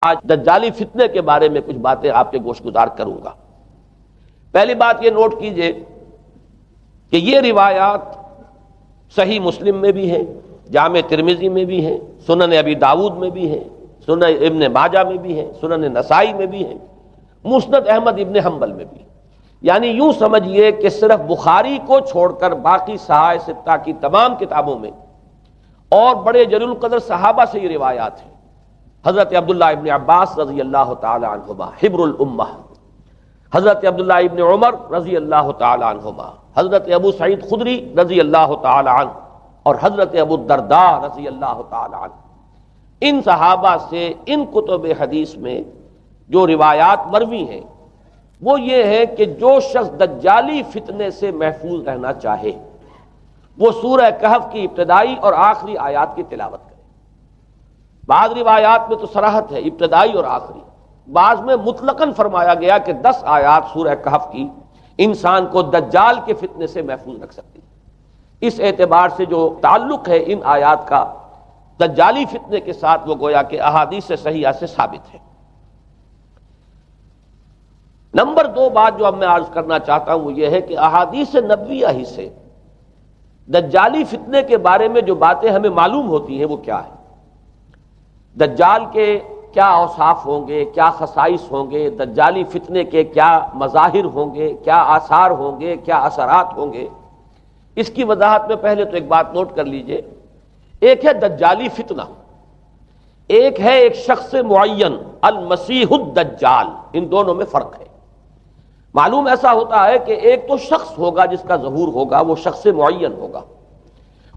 آج دجالی فتنے کے بارے میں کچھ باتیں آپ کے گوش گزار کروں گا۔ پہلی بات یہ نوٹ کیجئے کہ یہ روایات صحیح مسلم میں بھی ہیں، جامع ترمذی میں بھی ہیں، سنن ابی داود میں بھی ہیں، سنن ابن ماجہ میں بھی ہیں، سنن نسائی میں بھی ہیں، مسند احمد ابن حنبل میں بھی۔ یعنی یوں سمجھیے کہ صرف بخاری کو چھوڑ کر باقی صحاح ستہ کی تمام کتابوں میں اور بڑے جلیل القدر صحابہ سے یہ روایات ہیں۔ حضرت عبداللہ ابن عباس رضی اللہ تعالی عنہما حبر الامہ، حضرت عبداللہ ابن عمر رضی اللہ تعالی عنہما، حضرت ابو سعید خدری رضی اللہ تعالی عنہ اور حضرت ابو الدرداء رضی اللہ تعالی عنہ، ان صحابہ سے ان کتب حدیث میں جو روایات مروی ہیں وہ یہ ہے کہ جو شخص دجالی فتنے سے محفوظ رہنا چاہے وہ سورہ کہف کی ابتدائی اور آخری آیات کی تلاوت کرے۔ بعض روایات میں تو صراحت ہے ابتدائی اور آخری، بعض میں مطلقاً فرمایا گیا کہ 10 آیات سورہ کہف کی انسان کو دجال کے فتنے سے محفوظ رکھ سکتی ہے۔ اس اعتبار سے جو تعلق ہے ان آیات کا دجالی فتنے کے ساتھ وہ گویا کہ احادیث صحیحہ سے ثابت ہے۔ نمبر 2 بات جو اب میں عرض کرنا چاہتا ہوں وہ یہ ہے کہ احادیث نبویہ ہی سے دجالی فتنے کے بارے میں جو باتیں ہمیں معلوم ہوتی ہیں وہ کیا ہے، دجال کے کیا اوصاف ہوں گے، کیا خصائص ہوں گے، دجالی فتنے کے کیا مظاہر ہوں گے، کیا آثار ہوں گے، کیا اثرات ہوں گے۔ اس کی وضاحت میں پہلے تو ایک بات نوٹ کر لیجئے، ایک ہے دجالی فتنہ، ایک ہے ایک شخص معین المسیح الدجال، ان دونوں میں فرق ہے۔ معلوم ایسا ہوتا ہے کہ ایک تو شخص ہوگا جس کا ظہور ہوگا، وہ شخص معین ہوگا،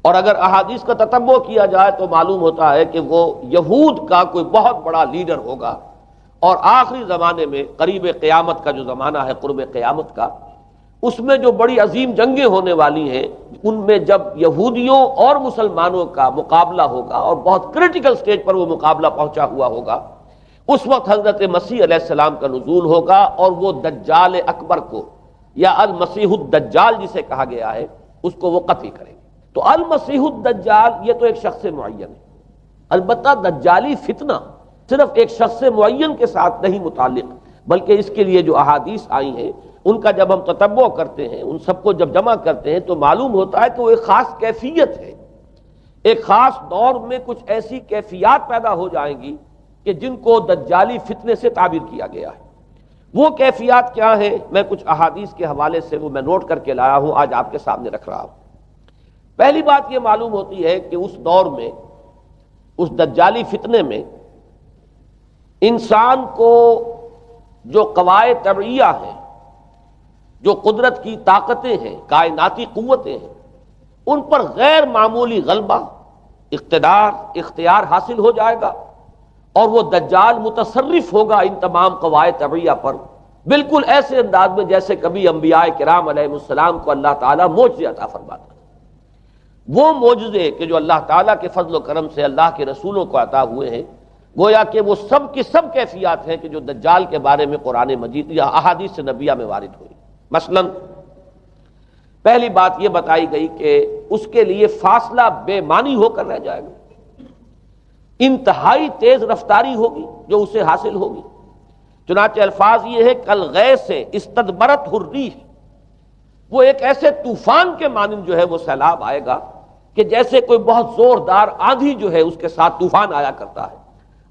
اور اگر احادیث کا تتبع کیا جائے تو معلوم ہوتا ہے کہ وہ یہود کا کوئی بہت بڑا لیڈر ہوگا، اور آخری زمانے میں قریب قیامت کا جو زمانہ ہے، قرب قیامت کا، اس میں جو بڑی عظیم جنگیں ہونے والی ہیں، ان میں جب یہودیوں اور مسلمانوں کا مقابلہ ہوگا اور بہت کریٹیکل سٹیج پر وہ مقابلہ پہنچا ہوا ہوگا، اس وقت حضرت مسیح علیہ السلام کا نزول ہوگا اور وہ دجال اکبر کو یا المسیح الدجال جسے کہا گیا ہے اس کو وہ قتل کریں گے۔ تو المسیح الدجال یہ تو ایک شخص معین ہے، البتہ دجالی فتنہ صرف ایک شخص معین کے ساتھ نہیں متعلق، بلکہ اس کے لیے جو احادیث آئی ہیں ان کا جب ہم تتبع کرتے ہیں، ان سب کو جب جمع کرتے ہیں تو معلوم ہوتا ہے کہ وہ ایک خاص کیفیت ہے، ایک خاص دور میں کچھ ایسی کیفیات پیدا ہو جائیں گی کہ جن کو دجالی فتنے سے تعبیر کیا گیا ہے۔ وہ کیفیات کیا ہیں، میں کچھ احادیث کے حوالے سے وہ میں نوٹ کر کے لایا ہوں، آج آپ کے سامنے رکھ رہا ہوں۔ پہلی بات یہ معلوم ہوتی ہے کہ اس دور میں، اس دجالی فتنے میں، انسان کو جو قواعد طبعیہ ہیں، جو قدرت کی طاقتیں ہیں، کائناتی قوتیں ہیں، ان پر غیر معمولی غلبہ، اقتدار، اختیار حاصل ہو جائے گا، اور وہ دجال متصرف ہوگا ان تمام قواعد طبعیہ پر، بالکل ایسے انداز میں جیسے کبھی انبیاء کرام علیہ السلام کو اللہ تعالیٰ معجزے عطا فرماتا ہے۔ وہ معجزے کہ جو اللہ تعالیٰ کے فضل و کرم سے اللہ کے رسولوں کو عطا ہوئے ہیں، گویا کہ وہ سب کی سب کیفیات ہیں کہ جو دجال کے بارے میں قرآن مجید یا احادیث نبویہ میں وارد ہوئی۔ مثلا پہلی بات یہ بتائی گئی کہ اس کے لیے فاصلہ بے معنی ہو کر رہ جائے گا، انتہائی تیز رفتاری ہوگی جو اسے حاصل ہوگی۔ چنانچہ الفاظ یہ ہے کالغیث استدبرت الريح، وہ ایک ایسے طوفان کے مانند جو ہے وہ سیلاب آئے گا کہ جیسے کوئی بہت زوردار آندھی جو ہے اس کے ساتھ طوفان آیا کرتا ہے۔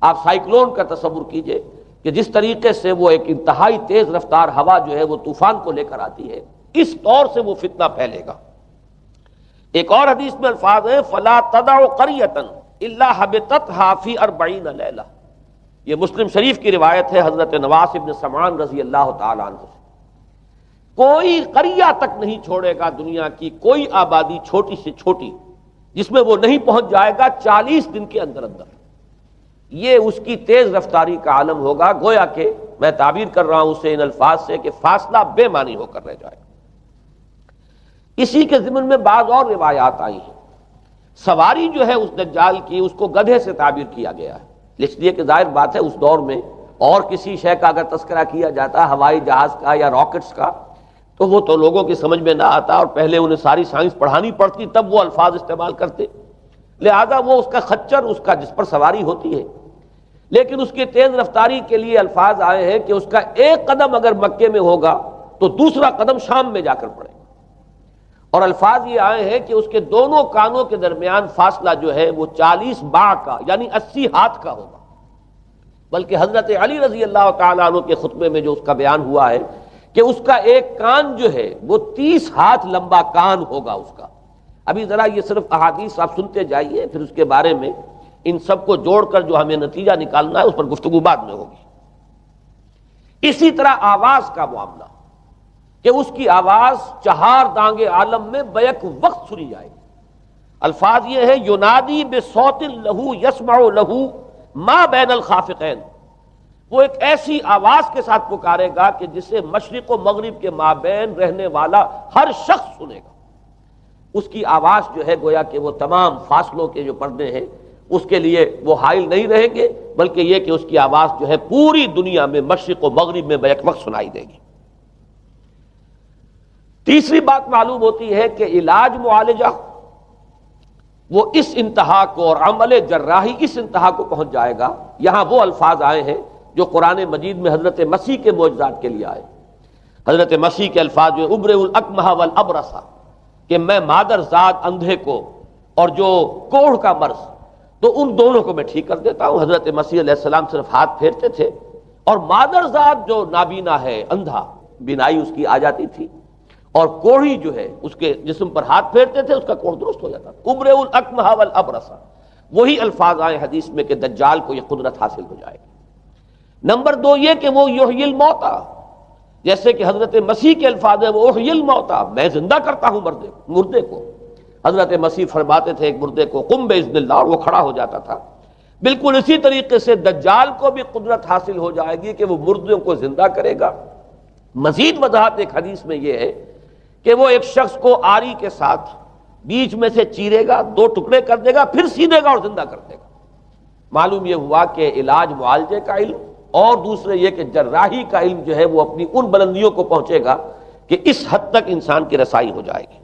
آپ سائیکلون کا تصور کیجئے کہ جس طریقے سے وہ ایک انتہائی تیز رفتار ہوا جو ہے وہ طوفان کو لے کر آتی ہے، اس طور سے وہ فتنہ پھیلے گا۔ ایک اور حدیث میں الفاظ ہے فلا تدع قریۃ الا حبطتها فی 40 لیلہ، یہ مسلم شریف کی روایت ہے حضرت نواس ابن سمعان رضی اللہ تعالی عنہ سے۔ کوئی قریہ تک نہیں چھوڑے گا دنیا کی کوئی آبادی چھوٹی سے چھوٹی جس میں وہ نہیں پہنچ جائے گا 40 دن کے اندر اندر۔ یہ اس کی تیز رفتاری کا عالم ہوگا، گویا کہ میں تعبیر کر رہا ہوں اسے ان الفاظ سے کہ فاصلہ بے معنی ہو کر رہ جائے گا۔ اسی کے ضمن میں بعض اور روایات آئی ہیں۔ سواری جو ہے اس دجال کی اس کو گدھے سے تعبیر کیا گیا ہے، اس لیے کہ ظاہر بات ہے اس دور میں اور کسی شے کا اگر تذکرہ کیا جاتا ہوائی جہاز کا یا راکٹس کا تو وہ تو لوگوں کی سمجھ میں نہ آتا، اور پہلے انہیں ساری سائنس پڑھانی پڑتی تب وہ الفاظ استعمال کرتے، لہذا وہ اس کا خچر، اس کا جس پر سواری ہوتی ہے لیکن اس کی تیز رفتاری کے لیے الفاظ آئے ہیں کہ اس کا ایک قدم اگر مکے میں ہوگا تو دوسرا قدم شام میں جا کر پڑے گا، اور الفاظ یہ آئے ہیں کہ اس کے دونوں کانوں کے درمیان فاصلہ جو ہے وہ 40 باع کا یعنی 80 ہاتھ کا ہوگا۔ بلکہ حضرت علی رضی اللہ تعالیٰ عنہ کے خطبے میں جو اس کا بیان ہوا ہے کہ اس کا ایک کان جو ہے وہ 30 ہاتھ لمبا کان ہوگا اس کا۔ ابھی ذرا یہ صرف احادیث آپ سنتے جائیے، پھر اس کے بارے میں ان سب کو جوڑ کر جو ہمیں نتیجہ نکالنا ہے اس پر گفتگو بعد میں ہوگی۔ اسی طرح آواز کا معاملہ کہ اس کی آواز 4 دانگ عالم میں بیک وقت سنی جائے گی۔ الفاظ یہ ہے ینادی بصوت لہو یسمع لہو ما بین الخافقین، وہ ایک ایسی آواز کے ساتھ پکارے گا کہ جسے مشرق و مغرب کے مابین رہنے والا ہر شخص سنے گا۔ اس کی آواز جو ہے گویا کہ وہ تمام فاصلوں کے جو پردے ہیں اس کے لیے وہ حائل نہیں رہیں گے، بلکہ یہ کہ اس کی آواز جو ہے پوری دنیا میں مشرق و مغرب میں بیک وقت سنائی دے گی۔ تیسری بات معلوم ہوتی ہے کہ علاج معالجہ وہ اس انتہا کو اور عمل جراحی اس انتہا کو پہنچ جائے گا۔ یہاں وہ الفاظ آئے ہیں جو قرآن مجید میں حضرت مسیح کے معجزات کے لیے آئے۔ حضرت مسیح کے الفاظ جو ابرئ الاکمہ والابرص، کہ میں مادر زاد اندھے کو اور جو کوڑھ کا مرض تو ان دونوں کو میں ٹھیک کر دیتا ہوں۔ حضرت مسیح علیہ السلام صرف ہاتھ پھیرتے تھے اور مادر زاد جو نابینا ہے، اندھا، بینائی اس کی آ جاتی تھی، اور کوڑھی جو ہے اس کے جسم پر ہاتھ پھیرتے تھے اس کا کوڑھ درست ہو جاتا تھا۔ ابرئ الاکمہ والابرص، وہی الفاظ آئے حدیث میں کہ دجال کو یہ قدرت حاصل ہو جائے گی۔ نمبر 2 یہ کہ وہ یحیی الموتیٰ، جیسے کہ حضرت مسیح کے الفاظ ہیں وہ احیی الموتیٰ، میں زندہ کرتا ہوں مردے کو۔ حضرت مسیح فرماتے تھے ایک مردے کو قم باذن اللہ، اور وہ کھڑا ہو جاتا تھا۔ بالکل اسی طریقے سے دجال کو بھی قدرت حاصل ہو جائے گی کہ وہ مردوں کو زندہ کرے گا۔ مزید وضاحت ایک حدیث میں یہ ہے کہ وہ ایک شخص کو آری کے ساتھ بیچ میں سے چیرے گا، 2 ٹکڑے کر دے گا، پھر سیدھے گا اور زندہ کر دے گا۔ معلوم یہ ہوا کہ علاج معالجے کا علم اور دوسرے یہ کہ جراحی کا علم جو ہے وہ اپنی ان بلندیوں کو پہنچے گا کہ اس حد تک انسان کی رسائی ہو جائے گی۔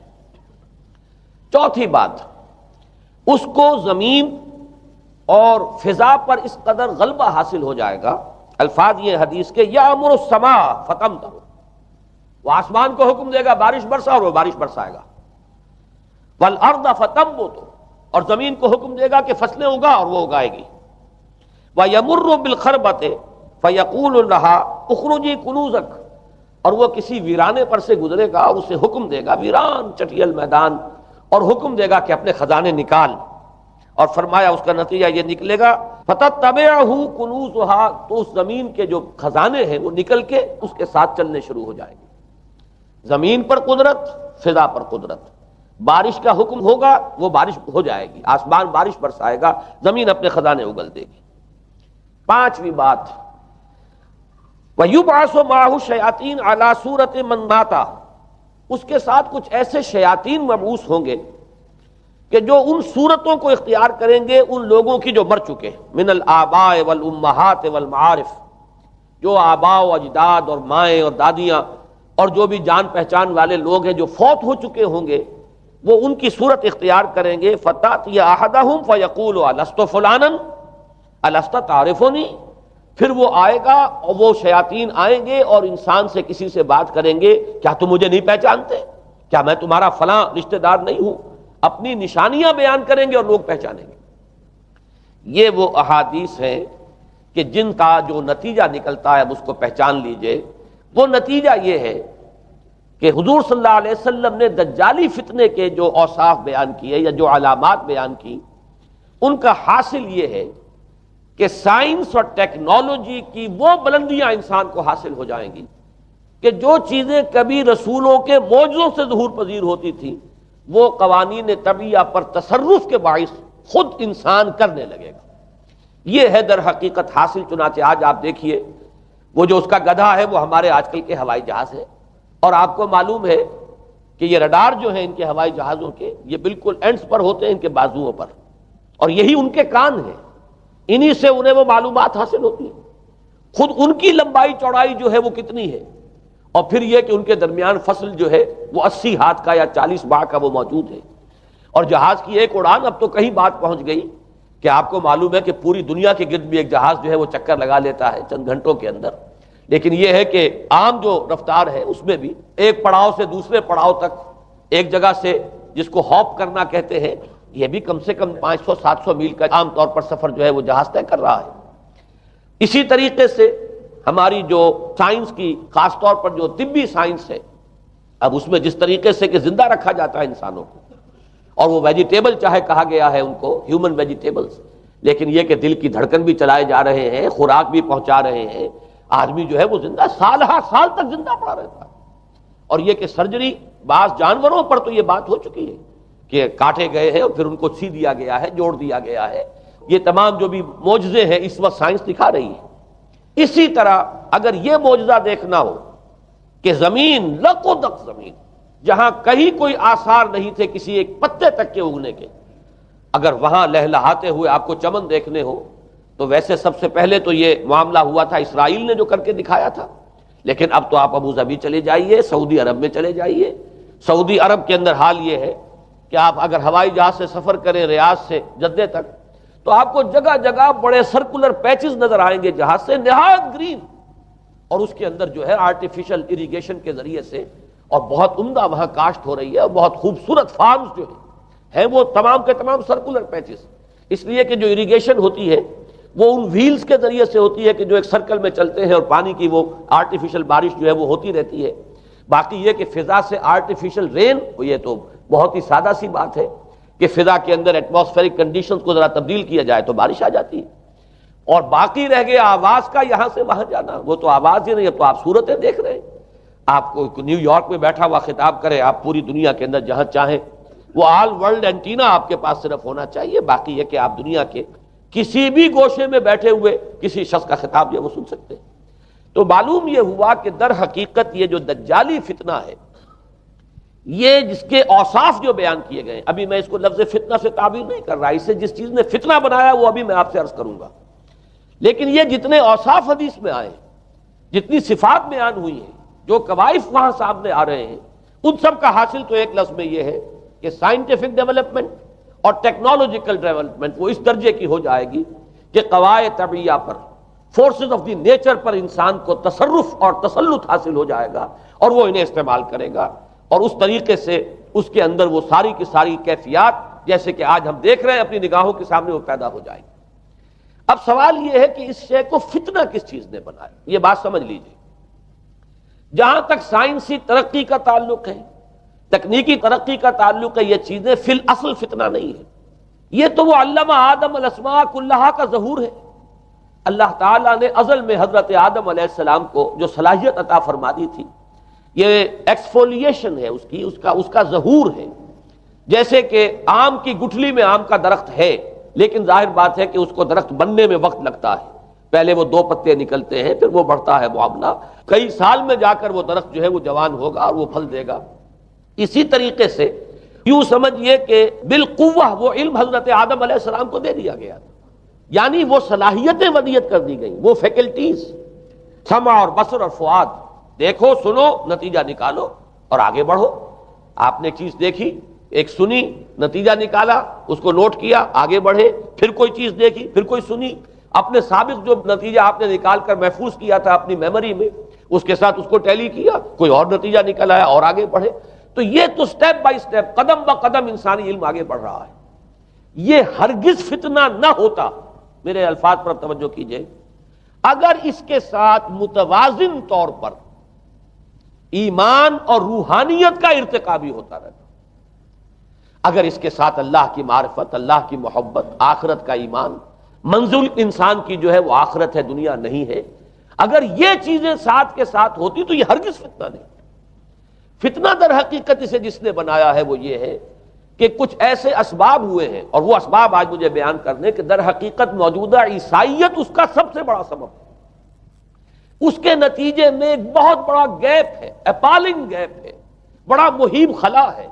چوتھی بات، اس کو زمین اور فضا پر اس قدر غلبہ حاصل ہو جائے گا۔ الفاظ یہ حدیث کے یامر السماء فتمطر، وہ آسمان کو حکم دے گا بارش برسا اور وہ بارش برسائے گا۔ والارض فتنبت، اور زمین کو حکم دے گا کہ فصلیں اگا اور وہ اگائے گی۔ وَيَمُرُّ بِالْخَرْبَةِ فَيَقُولُ لَهَا اُخْرُجِي كُنُوزَكَ، اور وہ کسی ویرانے پر سے گزرے گا اور اسے حکم دے گا، ویران چٹیل میدان، اور حکم دے گا کہ اپنے خزانے نکال، اور فرمایا اس کا نتیجہ یہ نکلے گا فَتَتَّبِعُهُ كُنُوزُهَا، تو اس زمین کے جو خزانے ہیں وہ نکل کے اس کے ساتھ چلنے شروع ہو جائیں گے۔ زمین پر قدرت، فضا پر قدرت، بارش کا حکم ہوگا وہ بارش ہو جائے گی، آسمان بارش برسائے گا، زمین اپنے خزانے اگل دے گی۔ 5ویں بات، وَيُبْعَثُ مَعَهُ الشَّيَاطِينُ عَلَى صُورَةِ مَن مَاتَ، اس کے ساتھ کچھ ایسے شیاطین مبعوث ہوں گے کہ جو ان صورتوں کو اختیار کریں گے ان لوگوں کی جو مر چکے ہیں، من الآباء والأمہات والمعارف، جو آباء و اجداد اور مائیں اور دادیاں اور جو بھی جان پہچان والے لوگ ہیں جو فوت ہو چکے ہوں گے، وہ ان کی صورت اختیار کریں گے۔ فَتَأْتِيَ أَحَدَهُمْ فَيَقُولُ أَلَسْتُ فُلَانًا أَلَسْتَ تَعْرِفُنِي، پھر وہ آئے گا اور وہ شیاطین آئیں گے اور انسان سے کسی سے بات کریں گے، کیا تم مجھے نہیں پہچانتے؟ کیا میں تمہارا فلاں رشتہ دار نہیں ہوں؟ اپنی نشانیاں بیان کریں گے اور لوگ پہچانیں گے۔ یہ وہ احادیث ہیں کہ جن کا جو نتیجہ نکلتا ہے اب اس کو پہچان لیجئے۔ وہ نتیجہ یہ ہے کہ حضور صلی اللہ علیہ وسلم نے دجالی فتنے کے جو اوصاف بیان کیے یا جو علامات بیان کی، ان کا حاصل یہ ہے کہ سائنس اور ٹیکنالوجی کی وہ بلندیاں انسان کو حاصل ہو جائیں گی کہ جو چیزیں کبھی رسولوں کے معجزوں سے ظہور پذیر ہوتی تھیں وہ قوانین طبیعہ پر تصرف کے باعث خود انسان کرنے لگے گا۔ یہ ہے در حقیقت حاصل۔ چنانچہ آج آپ دیکھیے وہ جو اس کا گدھا ہے وہ ہمارے آج کل کے ہوائی جہاز ہے، اور آپ کو معلوم ہے کہ یہ رڈار جو ہیں ان کے ہوائی جہازوں کے، یہ بالکل اینڈز پر ہوتے ہیں ان کے بازوؤں پر، اور یہی ان کے کان ہیں، انہی سے انہیں وہ معلومات حاصل ہوتی ہیں۔ خود ان کی لمبائی چوڑائی جو ہے وہ کتنی ہے، اور پھر یہ کہ ان کے درمیان فصل جو ہے وہ 80 ہاتھ کا یا 40 باع کا وہ موجود ہے، اور جہاز کی ایک اڑان اب تو کہیں بات پہنچ گئی کہ آپ کو معلوم ہے کہ پوری دنیا کے گرد بھی ایک جہاز جو ہے وہ چکر لگا لیتا ہے چند گھنٹوں کے اندر، لیکن یہ ہے کہ عام جو رفتار ہے اس میں بھی ایک پڑاؤ سے دوسرے پڑاؤ تک، ایک جگہ سے جس کو ہاپ کرنا کہتے ہیں، یہ بھی کم سے کم 500-700 میل کا عام طور پر سفر جو ہے وہ جہاز طے کر رہا ہے۔ اسی طریقے سے ہماری جو سائنس کی، خاص طور پر جو طبی سائنس ہے، اب اس میں جس طریقے سے کہ زندہ رکھا جاتا ہے انسانوں کو، اور وہ ویجیٹیبل چاہے کہا گیا ہے ان کو ہیومن ویجیٹیبلز، لیکن یہ کہ دل کی دھڑکن بھی چلائے جا رہے ہیں، خوراک بھی پہنچا رہے ہیں، آدمی جو ہے وہ زندہ سال ہر سال تک زندہ پڑا رہتا ہے۔ اور یہ کہ سرجری بعض جانوروں پر تو یہ بات ہو چکی ہے کہ کاٹے گئے ہیں اور پھر ان کو سی دیا گیا ہے، جوڑ دیا گیا ہے، یہ تمام جو بھی معجزے ہیں اس وقت سائنس دکھا رہی ہے۔ اسی طرح اگر یہ معجزہ دیکھنا ہو کہ زمین لقدق زمین، جہاں کہیں کوئی آثار نہیں تھے کسی ایک پتے تک کے اگنے کے، اگر وہاں لہلہاتے ہوئے آپ کو چمن دیکھنے ہو تو ویسے سب سے پہلے تو یہ معاملہ ہوا تھا اسرائیل نے جو کر کے دکھایا تھا، لیکن اب تو آپ ابو ظبی چلے جائیے، سعودی عرب میں چلے جائیے۔ سعودی عرب کے اندر حال یہ ہے کہ آپ اگر ہوائی جہاز سے سفر کریں ریاض سے جدہ تک تو آپ کو جگہ جگہ بڑے سرکولر پیچز نظر آئیں گے جہاز سے، نہایت گرین، اور اس کے اندر جو ہے آرٹیفیشل اریگیشن کے ذریعے سے اور بہت عمدہ وہاں کاشت ہو رہی ہے، اور بہت خوبصورت فارمز جو ہیں وہ تمام کے تمام سرکولر پیچز، اس لیے کہ جو اریگیشن ہوتی ہے وہ ان ویلز کے ذریعے سے ہوتی ہے کہ جو ایک سرکل میں چلتے ہیں اور پانی کی وہ آرٹیفیشل بارش جو ہے وہ ہوتی رہتی ہے۔ باقی یہ کہ فضا سے آرٹیفیشل رین، یہ تو بہت ہی سادہ سی بات ہے کہ فضا کے اندر ایٹماسفیرک کنڈیشنز کو ذرا تبدیل کیا جائے تو بارش آ جاتی ہے۔ اور باقی رہ گیا آواز کا یہاں سے وہاں جانا، وہ تو آواز ہی نہیں، اب تو آپ صورتیں دیکھ رہے ہیں۔ آپ کو نیو یارک میں بیٹھا ہوا خطاب کرے، آپ پوری دنیا کے اندر جہاں چاہیں، وہ آل ورلڈ اینٹینا آپ کے پاس صرف ہونا چاہیے، باقی یہ کہ آپ دنیا کے کسی بھی گوشے میں بیٹھے ہوئے کسی شخص کا خطاب جو وہ سن سکتے ہیں۔ تو معلوم یہ ہوا کہ در حقیقت یہ جو دجالی فتنہ ہے، یہ جس کے اوصاف جو بیان کیے گئے، ابھی میں اس کو لفظ فتنہ سے تعبیر نہیں کر رہا، اسے جس چیز نے فتنہ بنایا وہ ابھی میں آپ سے عرض کروں گا، لیکن یہ جتنے اوصاف حدیث میں آئے، جتنی صفات بیان ہوئی ہیں، جو کوائف وہاں سامنے آ رہے ہیں، ان سب کا حاصل تو ایک لفظ میں یہ ہے کہ سائنٹیفک ڈیولپمنٹ اور ٹیکنالوجیکل ڈیولپمنٹ وہ اس درجے کی ہو جائے گی کہ قواعد طبیعہ پر، فورسز آف دی نیچر پر انسان کو تصرف اور تسلط حاصل ہو جائے گا، اور وہ انہیں استعمال کرے گا، اور اس طریقے سے اس کے اندر وہ ساری کی ساری کیفیات جیسے کہ آج ہم دیکھ رہے ہیں اپنی نگاہوں کے سامنے وہ پیدا ہو جائیں گی۔ اب سوال یہ ہے کہ اس شے کو فتنہ کس چیز نے بنایا، یہ بات سمجھ لیجیے۔ جہاں تک سائنسی ترقی کا تعلق ہے، تکنیکی ترقی کا تعلق ہے، یہ چیزیں فی الاصل فتنہ نہیں ہے، یہ تو وہ علم آدم الاسماء کلھا کا ظہور ہے۔ اللہ تعالیٰ نے ازل میں حضرت آدم علیہ السلام کو جو صلاحیت عطا فرما دی تھی، یہ ایکسفولیشن ہے اس کا ظہور ہے۔ جیسے کہ آم کی گٹھلی میں آم کا درخت ہے، لیکن ظاہر بات ہے کہ اس کو درخت بننے میں وقت لگتا ہے، پہلے وہ 2 پتے نکلتے ہیں، پھر وہ بڑھتا ہے معاملہ، کئی سال میں جا کر وہ درخت جو ہے وہ جوان ہوگا اور وہ پھل دے گا۔ اسی طریقے سے یوں سمجھیے کہ بالقوہ وہ علم حضرت آدم علیہ السلام کو دے دیا گیا تھا، یعنی وہ صلاحیتیں ودیت کر دی گئیں، وہ فیکلٹیز، سمع اور بصر اور فؤاد، دیکھو سنو نتیجہ نکالو اور آگے بڑھو۔ آپ نے چیز دیکھی، ایک سنی، نتیجہ نکالا، اس کو نوٹ کیا، آگے بڑھے، پھر کوئی چیز دیکھی، پھر کوئی سنی، اپنے سابق جو نتیجہ آپ نے نکال کر محفوظ کیا تھا اپنی میموری میں، اس کے ساتھ اس کو ٹیلی کیا، کوئی اور نتیجہ نکل آیا اور آگے بڑھے۔ تو یہ تو سٹیپ بائی سٹیپ، قدم با قدم انسانی علم آگے بڑھ رہا ہے۔ یہ ہرگز فتنہ نہ ہوتا، میرے الفاظ پر توجہ کیجئے، اگر اس کے ساتھ متوازن طور پر ایمان اور روحانیت کا ارتقا بھی ہوتا رہتا، اگر اس کے ساتھ اللہ کی معرفت، اللہ کی محبت، آخرت کا ایمان، منزل انسان کی جو ہے وہ آخرت ہے، دنیا نہیں ہے، اگر یہ چیزیں ساتھ کے ساتھ ہوتی تو یہ ہرگز فتنہ نہیں۔ فتنہ در حقیقت اسے جس نے بنایا ہے وہ یہ ہے کہ کچھ ایسے اسباب ہوئے ہیں، اور وہ اسباب آج مجھے بیان کرنے کہ در حقیقت موجودہ عیسائیت اس کا سب سے بڑا سبب ہے۔ اس کے نتیجے میں ایک بہت بڑا گیپ ہے، اپالنگ گیپ ہے، بڑا مہیب خلا ہے،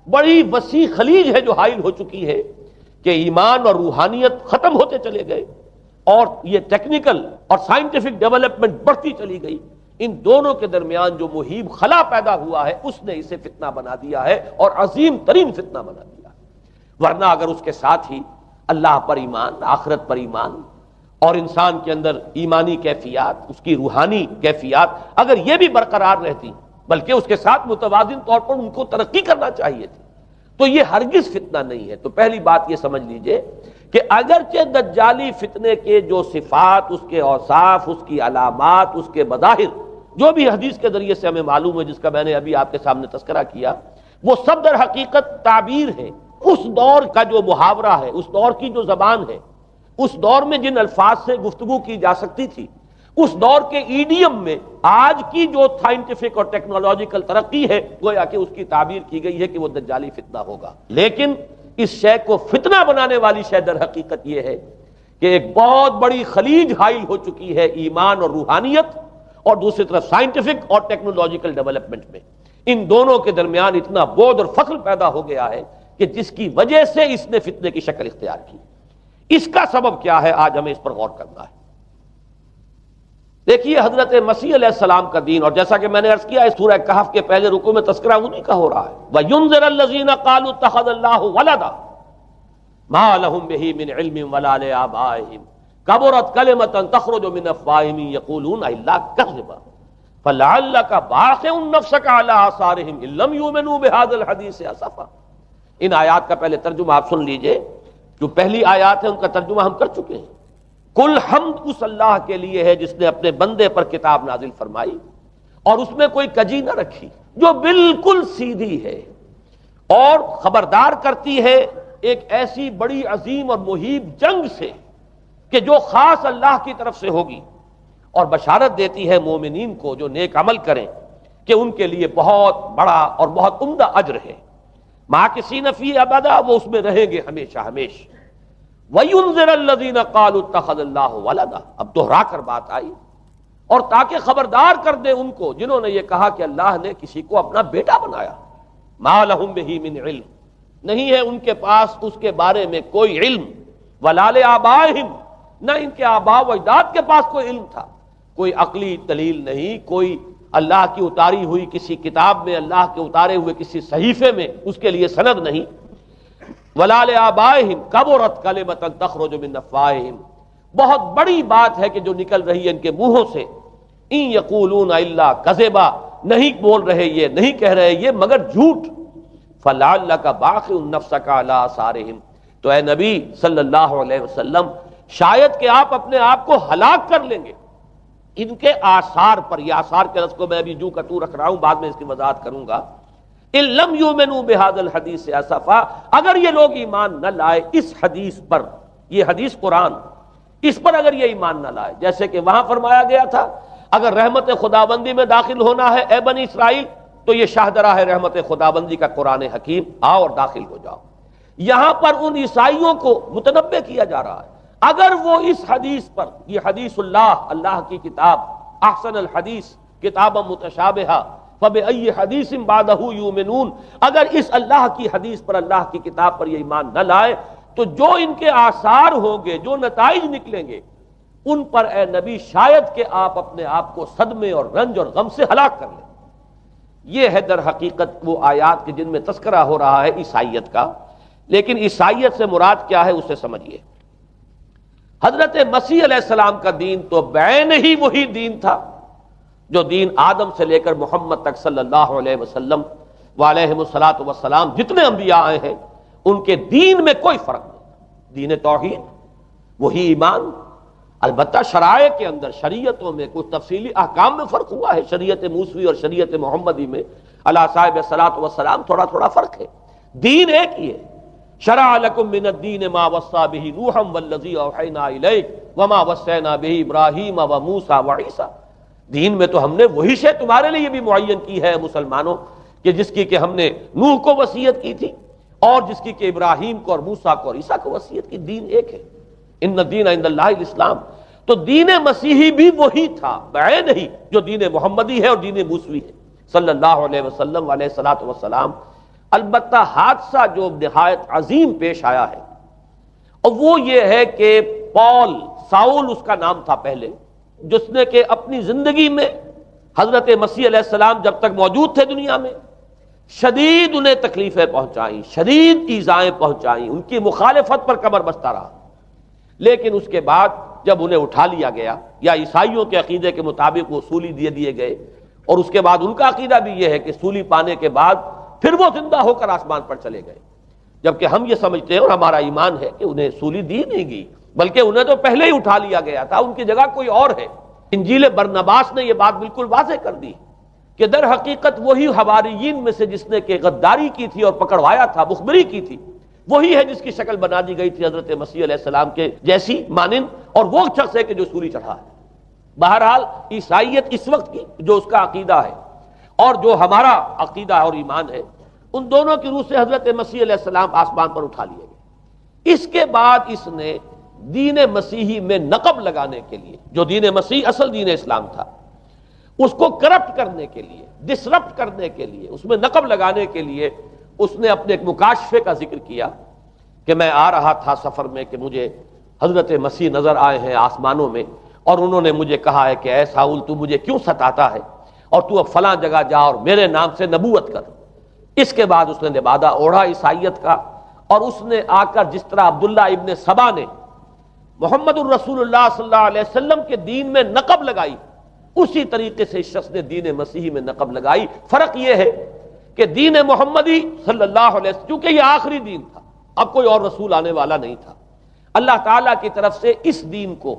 بڑی وسیع خلیج ہے جو حائل ہو چکی ہے کہ ایمان اور روحانیت ختم ہوتے چلے گئے، اور یہ ٹیکنیکل اور سائنٹیفک ڈیولپمنٹ بڑھتی چلی گئی۔ ان دونوں کے درمیان جو مہیب خلا پیدا ہوا ہے اس نے اسے فتنہ بنا دیا ہے، اور عظیم ترین فتنہ بنا دیا ہے۔ ورنہ اگر اس کے ساتھ ہی اللہ پر ایمان، آخرت پر ایمان، اور انسان کے اندر ایمانی کیفیات، اس کی روحانی کیفیات اگر یہ بھی برقرار رہتی، بلکہ اس کے ساتھ متوازن طور پر ان کو ترقی کرنا چاہیے تھی، تو یہ ہرگز فتنہ نہیں ہے۔ تو پہلی بات یہ سمجھ لیجئے کہ اگرچہ دجالی فتنے کے جو صفات، اس کے اوصاف، اس کی علامات، اس کے مظاہر جو بھی حدیث کے ذریعے سے ہمیں معلوم ہے، جس کا میں نے ابھی آپ کے سامنے تذکرہ کیا، وہ سب در حقیقت تعبیر ہے اس دور کا جو محاورہ ہے، اس دور کی جو زبان ہے، اس دور میں جن الفاظ سے گفتگو کی جا سکتی تھی، اس دور کے ایڈیم میں آج کی جو سائنٹیفک اور ٹیکنالوجیکل ترقی ہے، گویا کہ اس کی تعبیر کی گئی ہے کہ وہ دجالی فتنہ ہوگا۔ لیکن اس شے کو فتنہ بنانے والی شے در حقیقت یہ ہے کہ ایک بہت بڑی خلیج حائل ہو چکی ہے ایمان اور روحانیت، اور دوسری طرف سائنٹیفک اور ٹیکنالوجیکل ڈیولپمنٹ میں ان دونوں کے درمیان اتنا بعد اور فصل پیدا ہو گیا ہے کہ جس کی وجہ سے اس نے فتنے کی شکل اختیار کی۔ اس کا سبب کیا ہے، آج ہمیں اس پر غور کرنا ہے۔ دیکھیے حضرت مسیح علیہ السلام کا دین، اور جیسا کہ میں نے عرض کیا ہے سورہ کہف کے پہلے رکوع میں تذکرہ انہی کا ہو رہا ہے، وَيُنذِرَ الَّذِينَ قَالُوا اتَّخَذَ اللَّهُ وَلَدًا مَا لَهُم بِهِ مِنْ عِلْمٍ وَلَا لِآبَائِهِمْ كَبُرَتْ كَلِمَةً تَخْرُجُ مِنْ أَفْوَاهِهِمْ يَقُولُونَ إِلَّا كَذِبًا فَلَعَلَّكَ بَاخِعٌ نَفْسَكَ عَلَىٰ آثَارِهِمْ إِن لَّمْ يُؤْمِنُوا بِهَٰذَا الْحَدِيثِ أَسَفًا۔ ان آیات کا پہلے ترجمہ آپ سن لیجئے، جو پہلی آیات ہے ان کا ترجمہ ہم کر چکے ہیں۔ کل حمد اس اللہ کے لیے ہے جس نے اپنے بندے پر کتاب نازل فرمائی اور اس میں کوئی کجی نہ رکھی، جو بالکل سیدھی ہے اور خبردار کرتی ہے ایک ایسی بڑی عظیم اور مہیب جنگ سے کہ جو خاص اللہ کی طرف سے ہوگی، اور بشارت دیتی ہے مومنین کو جو نیک عمل کریں کہ ان کے لیے بہت بڑا اور بہت عمدہ اجر ہے۔ ماکثین فیہ ابدا، وہ اس میں رہیں گے ہمیشہ ہمیشہ۔ وَيُنذِرَ الَّذِينَ قَالُوا اتَّخَذَ اللَّهُ وَلَدًا، اب دوہرا کر بات آئی، اور تاکہ خبردار کر دے ان کو جنہوں نے یہ کہا کہ اللہ نے کسی کو اپنا بیٹا بنایا۔ مَا لَهُم بِهِ مِنْ عِلْمٍ، نہیں ہے ان کے پاس اس کے بارے میں کوئی علم، وَلَا لِآبَائِهِمْ، نہ ان کے آباء و اجداد کے پاس کوئی علم تھا، کوئی عقلی دلیل نہیں، کوئی اللہ کی اتاری ہوئی کسی کتاب میں، اللہ کے اتارے ہوئے کسی صحیفے میں اس کے لیے سند نہیں۔ وَلَا لِآبَائِهِمْ كَبُرَتْ كَلِمَةً تَخْرُجُ مِنْ أَفْوَاهِهِمْ، بہت بڑی بات ہے کہ جو نکل رہی ہے ان کے منہوں سے، إِن يَقُولُونَ إِلَّا كَذِبًا، نہیں بول رہے یہ، نہیں کہہ رہے یہ مگر جھوٹ۔ فَلَعَلَّكَ بَاخِعٌ نَفْسَكَ عَلَىٰ آثَارِهِمْ، تو اے نبی صلی اللہ علیہ وسلم شاید کہ آپ اپنے آپ کو ہلاک کر لیں گے ان کے آثار پر۔ یہ آثار کے لفظ کو میں ابھی جو کا تو رکھ رہا ہوں، بعد میں اس کی وضاحت کروں گا۔ إِن لَّمْ يُؤْمِنُوا بِهَٰذَا الْحَدِيثِ أَسَفًا، اگر یہ لوگ ایمان نہ لائے اس حدیث پر، یہ حدیث قرآن، اس پر اگر یہ ایمان نہ لائے، جیسے کہ وہاں فرمایا گیا تھا اگر رحمت خداوندی میں داخل ہونا ہے اے بنی اسرائیل تو یہ شاہدرہ ہے رحمت خداوندی کا قرآن حکیم، آؤ اور داخل ہو جاؤ۔ یہاں پر ان عیسائیوں کو متنبہ کیا جا رہا ہے اگر وہ اس حدیث پر، یہ حدیث اللہ، اللہ کی کتاب، احسن الحدیث کتابا متشابہہ فَبِأَيِّ حَدِيثٍ بَعْدَهُ يُؤْمِنُونَ، اگر اس اللہ کی حدیث پر، اللہ کی کتاب پر یہ ایمان نہ لائے تو جو ان کے آثار ہوں گے، جو نتائج نکلیں گے، ان پر اے نبی شاید کہ آپ اپنے آپ کو صدمے اور رنج اور غم سے ہلاک کر لیں۔ یہ ہے در حقیقت وہ آیات کہ جن میں تذکرہ ہو رہا ہے عیسائیت کا، لیکن عیسائیت سے مراد کیا ہے اسے سمجھیے۔ حضرت مسیح علیہ السلام کا دین تو بعین ہی وہی دین تھا جو دین آدم سے لے کر محمد تک صلی اللہ علیہ وسلم وعلیہم الصلاۃ والسلام جتنے انبیاء آئے ہیں ان کے دین میں کوئی فرق نہیں، دین توحید وہی ایمان، البتہ شرائع کے اندر، شریعتوں میں کچھ تفصیلی احکام میں فرق ہوا ہے، شریعت موسوی اور شریعت محمدی میں علی صاحب الصلاۃ والسلام تھوڑا تھوڑا فرق ہے، دین ایک ہی ہے۔ شرع لکم من الدین ما وصی بہ نوحا والذی اوحینا الیک وما وصینا بہ ابراہیم وموسیٰ وعیسیٰ، دین میں تو ہم نے وہی شے تمہارے لیے بھی معین کی ہے مسلمانوں، کہ جس کی کہ ہم نے نوح کو وصیت کی تھی اور جس کی کہ ابراہیم کو اور موسیٰ کو اور عیسیٰ کو وصیت کی، دین ایک ہے۔ ان الدین عند اللہ الاسلام، تو دین مسیحی بھی وہی تھا بعین ہی جو دین محمدی ہے اور دین موسوی ہے صلی اللہ علیہ وسلم علیہ الصلاۃ والسلام۔ البتہ حادثہ جو نہایت عظیم پیش آیا ہے اور وہ یہ ہے کہ پال، ساؤل اس کا نام تھا پہلے، جس نے کہ اپنی زندگی میں حضرت مسیح علیہ السلام جب تک موجود تھے دنیا میں شدید انہیں تکلیفیں پہنچائیں، شدید ایذائیں پہنچائیں، ان کی مخالفت پر کمر بستہ رہا، لیکن اس کے بعد جب انہیں اٹھا لیا گیا، یا عیسائیوں کے عقیدے کے مطابق وہ سولی دیے گئے، اور اس کے بعد ان کا عقیدہ بھی یہ ہے کہ سولی پانے کے بعد پھر وہ زندہ ہو کر آسمان پر چلے گئے، جبکہ ہم یہ سمجھتے ہیں اور ہمارا ایمان ہے کہ انہیں سولی دی نہیں گئی، بلکہ انہیں تو پہلے ہی اٹھا لیا گیا تھا، ان کی جگہ کوئی اور ہے۔ انجیل برنباس نے یہ بات بالکل واضح کر دی کہ در حقیقت وہی حواریین میں سے جس نے کہ غداری کی تھی اور پکڑوایا تھا، مخبری کی تھی، وہی ہے جس کی شکل بنا دی گئی تھی حضرت مسیح علیہ السلام کے جیسی مانند، اور وہ شخص ہے کہ جو سولی چڑھا ہے۔ بہرحال عیسائیت اس وقت کی جو اس کا عقیدہ ہے اور جو ہمارا عقیدہ اور ایمان ہے، ان دونوں کی روح سے حضرت مسیح علیہ السلام آسمان پر اٹھا لیے گئے۔ اس کے بعد اس نے دین مسیحی میں نقب لگانے کے لیے، جو دین مسیح اصل دین اسلام تھا، اس کو کرپٹ کرنے کے لیے، ڈسرپٹ کرنے کے لیے، اس میں نقب لگانے کے لیے اس نے اپنے ایک مکاشفے کا ذکر کیا کہ میں آ رہا تھا سفر میں کہ مجھے حضرت مسیح نظر آئے ہیں آسمانوں میں، اور انہوں نے مجھے کہا ہے کہ اے ساؤل تو مجھے کیوں ستاتا ہے، اور تو اب فلاں جگہ جا اور میرے نام سے نبوت کر۔ اس کے بعد اس نے لبادہ اوڑھا عیسائیت کا، اور اس نے آ کر جس طرح عبداللہ ابن سبا نے محمد الرسول اللہ صلی اللہ علیہ وسلم کے دین میں نقب لگائی، اسی طریقے سے اس شخص نے دین مسیحی میں نقب لگائی۔ فرق یہ ہے کہ دین محمدی صلی اللہ علیہ وسلم، چونکہ یہ آخری دین تھا، اب کوئی اور رسول آنے والا نہیں تھا، اللہ تعالیٰ کی طرف سے اس دین کو،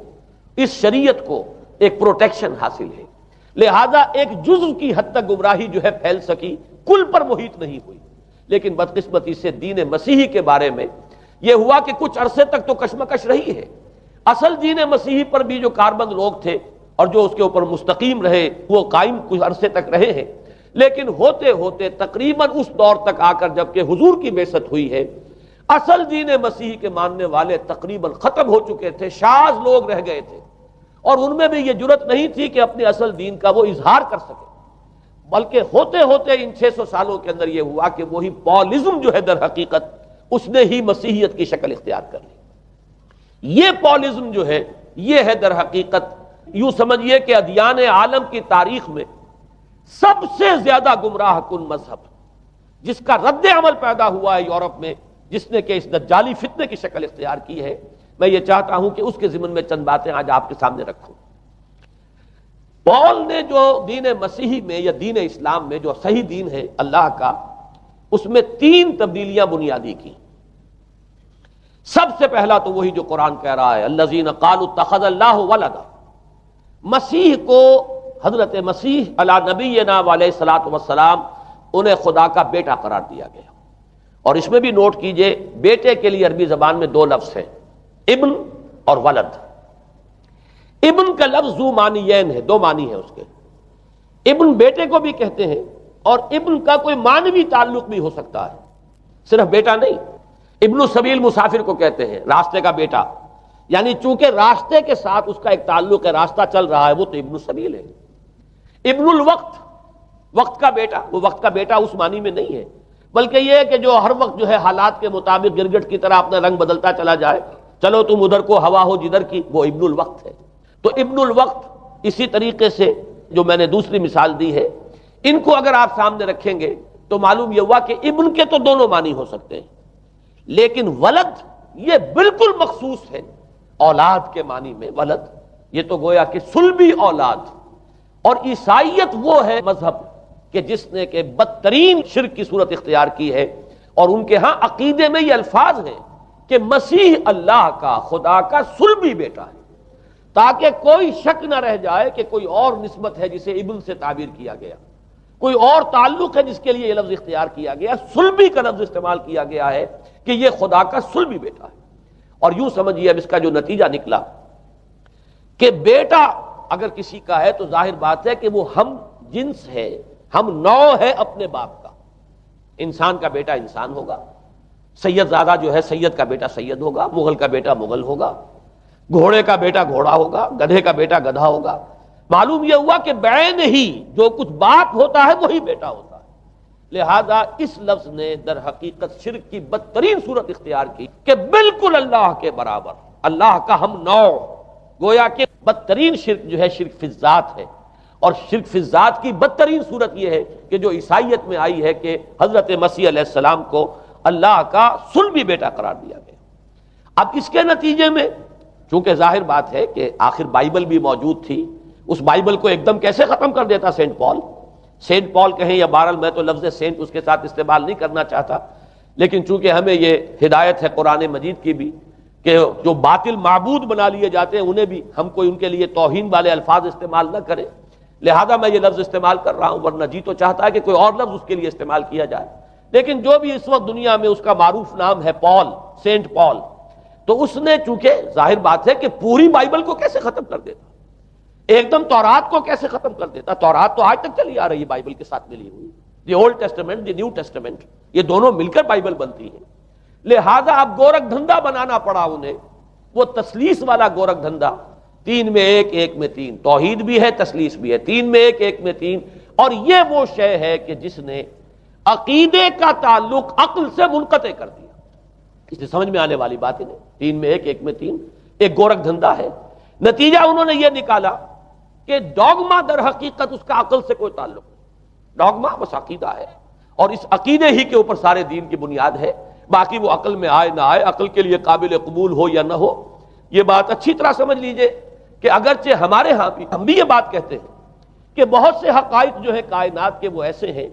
اس شریعت کو ایک پروٹیکشن حاصل ہے، لہذا ایک جزو کی حد تک گمراہی جو ہے پھیل سکی، کل پر محیط نہیں ہوئی۔ لیکن بدقسمتی سے دین مسیحی کے بارے میں یہ ہوا کہ کچھ عرصے تک تو کشمکش رہی ہے، اصل دین مسیحی پر بھی جو کاربند لوگ تھے اور جو اس کے اوپر مستقیم رہے وہ قائم کچھ عرصے تک رہے ہیں، لیکن ہوتے ہوتے تقریباً اس دور تک آ کر جب کہ حضور کی بعثت ہوئی ہے، اصل دین مسیحی کے ماننے والے تقریباً ختم ہو چکے تھے، شاذ لوگ رہ گئے تھے، اور ان میں بھی یہ جرت نہیں تھی کہ اپنے اصل دین کا وہ اظہار کر سکے، بلکہ ہوتے ہوتے ان 600 سالوں کے اندر یہ ہوا کہ وہی پالزم جو ہے در حقیقت اس نے ہی مسیحیت کی شکل اختیار کر لی۔ یہ پالزم جو ہے یہ ہے در حقیقت، یوں سمجھیے کہ ادیان عالم کی تاریخ میں سب سے زیادہ گمراہ کن مذہب، جس کا رد عمل پیدا ہوا ہے یورپ میں، جس نے کہ اس دجالی فتنے کی شکل اختیار کی ہے۔ میں یہ چاہتا ہوں کہ اس کے ضمن میں چند باتیں آج آپ کے سامنے رکھوں۔ پال نے جو دین مسیحی میں یا دین اسلام میں جو صحیح دین ہے اللہ کا، اس میں 3 تبدیلیاں بنیادی کی۔ سب سے پہلا تو وہی جو قرآن کہہ رہا ہے، الذین قالوا اتخذ اللہ ولدا، مسیح کو، حضرت مسیح علی نبینا علیہ الصلوۃ والسلام، انہیں خدا کا بیٹا قرار دیا گیا۔ اور اس میں بھی نوٹ کیجئے، بیٹے کے لیے عربی زبان میں 2 لفظ ہیں، ابن اور ولد۔ ابن کا لفظ ذو معنیین ہے، 2 معنی ہیں اس کے، ابن بیٹے کو بھی کہتے ہیں، اور ابن کا کوئی معنوی تعلق بھی ہو سکتا ہے، صرف بیٹا نہیں۔ ابن السبیل مسافر کو کہتے ہیں، راستے کا بیٹا، یعنی چونکہ راستے کے ساتھ اس کا ایک تعلق ہے، راستہ چل رہا ہے، وہ تو ابن السبیل ہے۔ ابن الوقت، وقت کا بیٹا، وہ وقت کا بیٹا اس معنی میں نہیں ہے، بلکہ یہ ہے کہ جو ہر وقت جو ہے حالات کے مطابق گرگٹ کی طرح اپنا رنگ بدلتا چلا جائے، چلو تم ادھر کو ہوا ہو جدھر کی، وہ ابن الوقت ہے۔ تو ابن الوقت اسی طریقے سے جو میں نے دوسری مثال دی ہے، ان کو اگر آپ سامنے رکھیں گے تو معلوم یہ ہوا کہ ابن کے تو دونوں معنی ہو سکتے ہیں، لیکن ولد یہ بالکل مخصوص ہے اولاد کے معنی میں۔ ولد یہ تو گویا کہ صلبی اولاد، اور عیسائیت وہ ہے مذہب کہ جس نے کہ بدترین شرک کی صورت اختیار کی ہے، اور ان کے ہاں عقیدے میں یہ الفاظ ہیں کہ مسیح اللہ کا، خدا کا صلبی بیٹا ہے، تاکہ کوئی شک نہ رہ جائے کہ کوئی اور نسبت ہے جسے ابن سے تعبیر کیا گیا، کوئی اور تعلق ہے جس کے لیے یہ لفظ اختیار کیا گیا، صلبی کا لفظ استعمال کیا گیا ہے کہ یہ خدا کا صلبی بیٹا ہے۔ اور یوں سمجھیے اب اس کا جو نتیجہ نکلا کہ بیٹا اگر کسی کا ہے تو ظاہر بات ہے کہ وہ ہم جنس ہے، ہم نوع ہے اپنے باپ کا۔ انسان کا بیٹا انسان ہوگا، سید زادہ جو ہے سید کا بیٹا سید ہوگا، مغل کا بیٹا مغل ہوگا، گھوڑے کا بیٹا گھوڑا ہوگا، گدھے کا بیٹا گدھا ہوگا۔ معلوم یہ ہوا کہ بعین ہی جو کچھ باپ ہوتا ہے وہی بیٹا ہوتا ہے۔ لہذا اس لفظ نے در حقیقت شرک کی بدترین صورت اختیار کی کہ بالکل اللہ کے برابر، اللہ کا ہم نوع، گویا کہ بدترین شرک جو ہے شرک فی الذات ہے، اور شرک فی الذات کی بدترین صورت یہ ہے کہ جو عیسائیت میں آئی ہے کہ حضرت مسیح علیہ السلام کو اللہ کا صلبی بیٹا قرار دیا گیا۔ اب اس کے نتیجے میں چونکہ ظاہر بات ہے کہ آخر بائبل بھی موجود تھی، اس بائبل کو ایک دم کیسے ختم کر دیتا سینٹ پال کہیں یا بہرحال میں تو لفظ سینٹ اس کے ساتھ استعمال نہیں کرنا چاہتا، لیکن چونکہ ہمیں یہ ہدایت ہے قرآن مجید کی بھی کہ جو باطل معبود بنا لیے جاتے ہیں انہیں بھی ہم کوئی ان کے لیے توہین والے الفاظ استعمال نہ کریں، لہذا میں یہ لفظ استعمال کر رہا ہوں، ورنہ جی تو چاہتا ہے کہ کوئی اور لفظ اس کے لیے استعمال کیا جائے، لیکن جو بھی اس وقت دنیا میں اس کا معروف نام ہے پال، سینٹ پال، تو اس نے چونکہ ظاہر بات ہے کہ پوری بائبل کو کیسے ختم کر دیتا، ایک دم تورات کو کیسے ختم کر دیتا؟ تورات تو آج تک چلی آ رہی ہے بائبل کے ساتھ ملی ہوئی، the old testament, the new testament, یہ دونوں مل کر بائبل بنتی ہے، لہذا اب گورکھ دھندا بنانا پڑا انہیں، وہ تسلیس والا گورکھ دھندا، 3 میں 1 1 میں 3، توحید بھی ہے تسلیس بھی ہے، 3 میں 1 1 میں 3، اور یہ وہ شے ہے کہ جس نے عقیدے کا تعلق عقل سے منقطع کر دیا، اس سے سمجھ میں آنے والی بات ہے، 3 میں 1 1 میں 3 ایک گورکھ دھندا ہے۔ نتیجہ انہوں نے یہ نکالا کہ ڈوگما در حقیقت اس کا عقل سے کوئی تعلق نہیں، ڈوگما بس عقیدہ ہے، اور اس عقیدے ہی کے اوپر سارے دین کی بنیاد ہے، باقی وہ عقل میں آئے نہ آئے، عقل کے لیے قابل قبول ہو یا نہ ہو، یہ بات اچھی طرح سمجھ لیجئے کہ اگرچہ ہمارے ہاں بھی ہم بھی یہ بات کہتے ہیں کہ بہت سے حقائق جو ہے کائنات کے وہ ایسے ہیں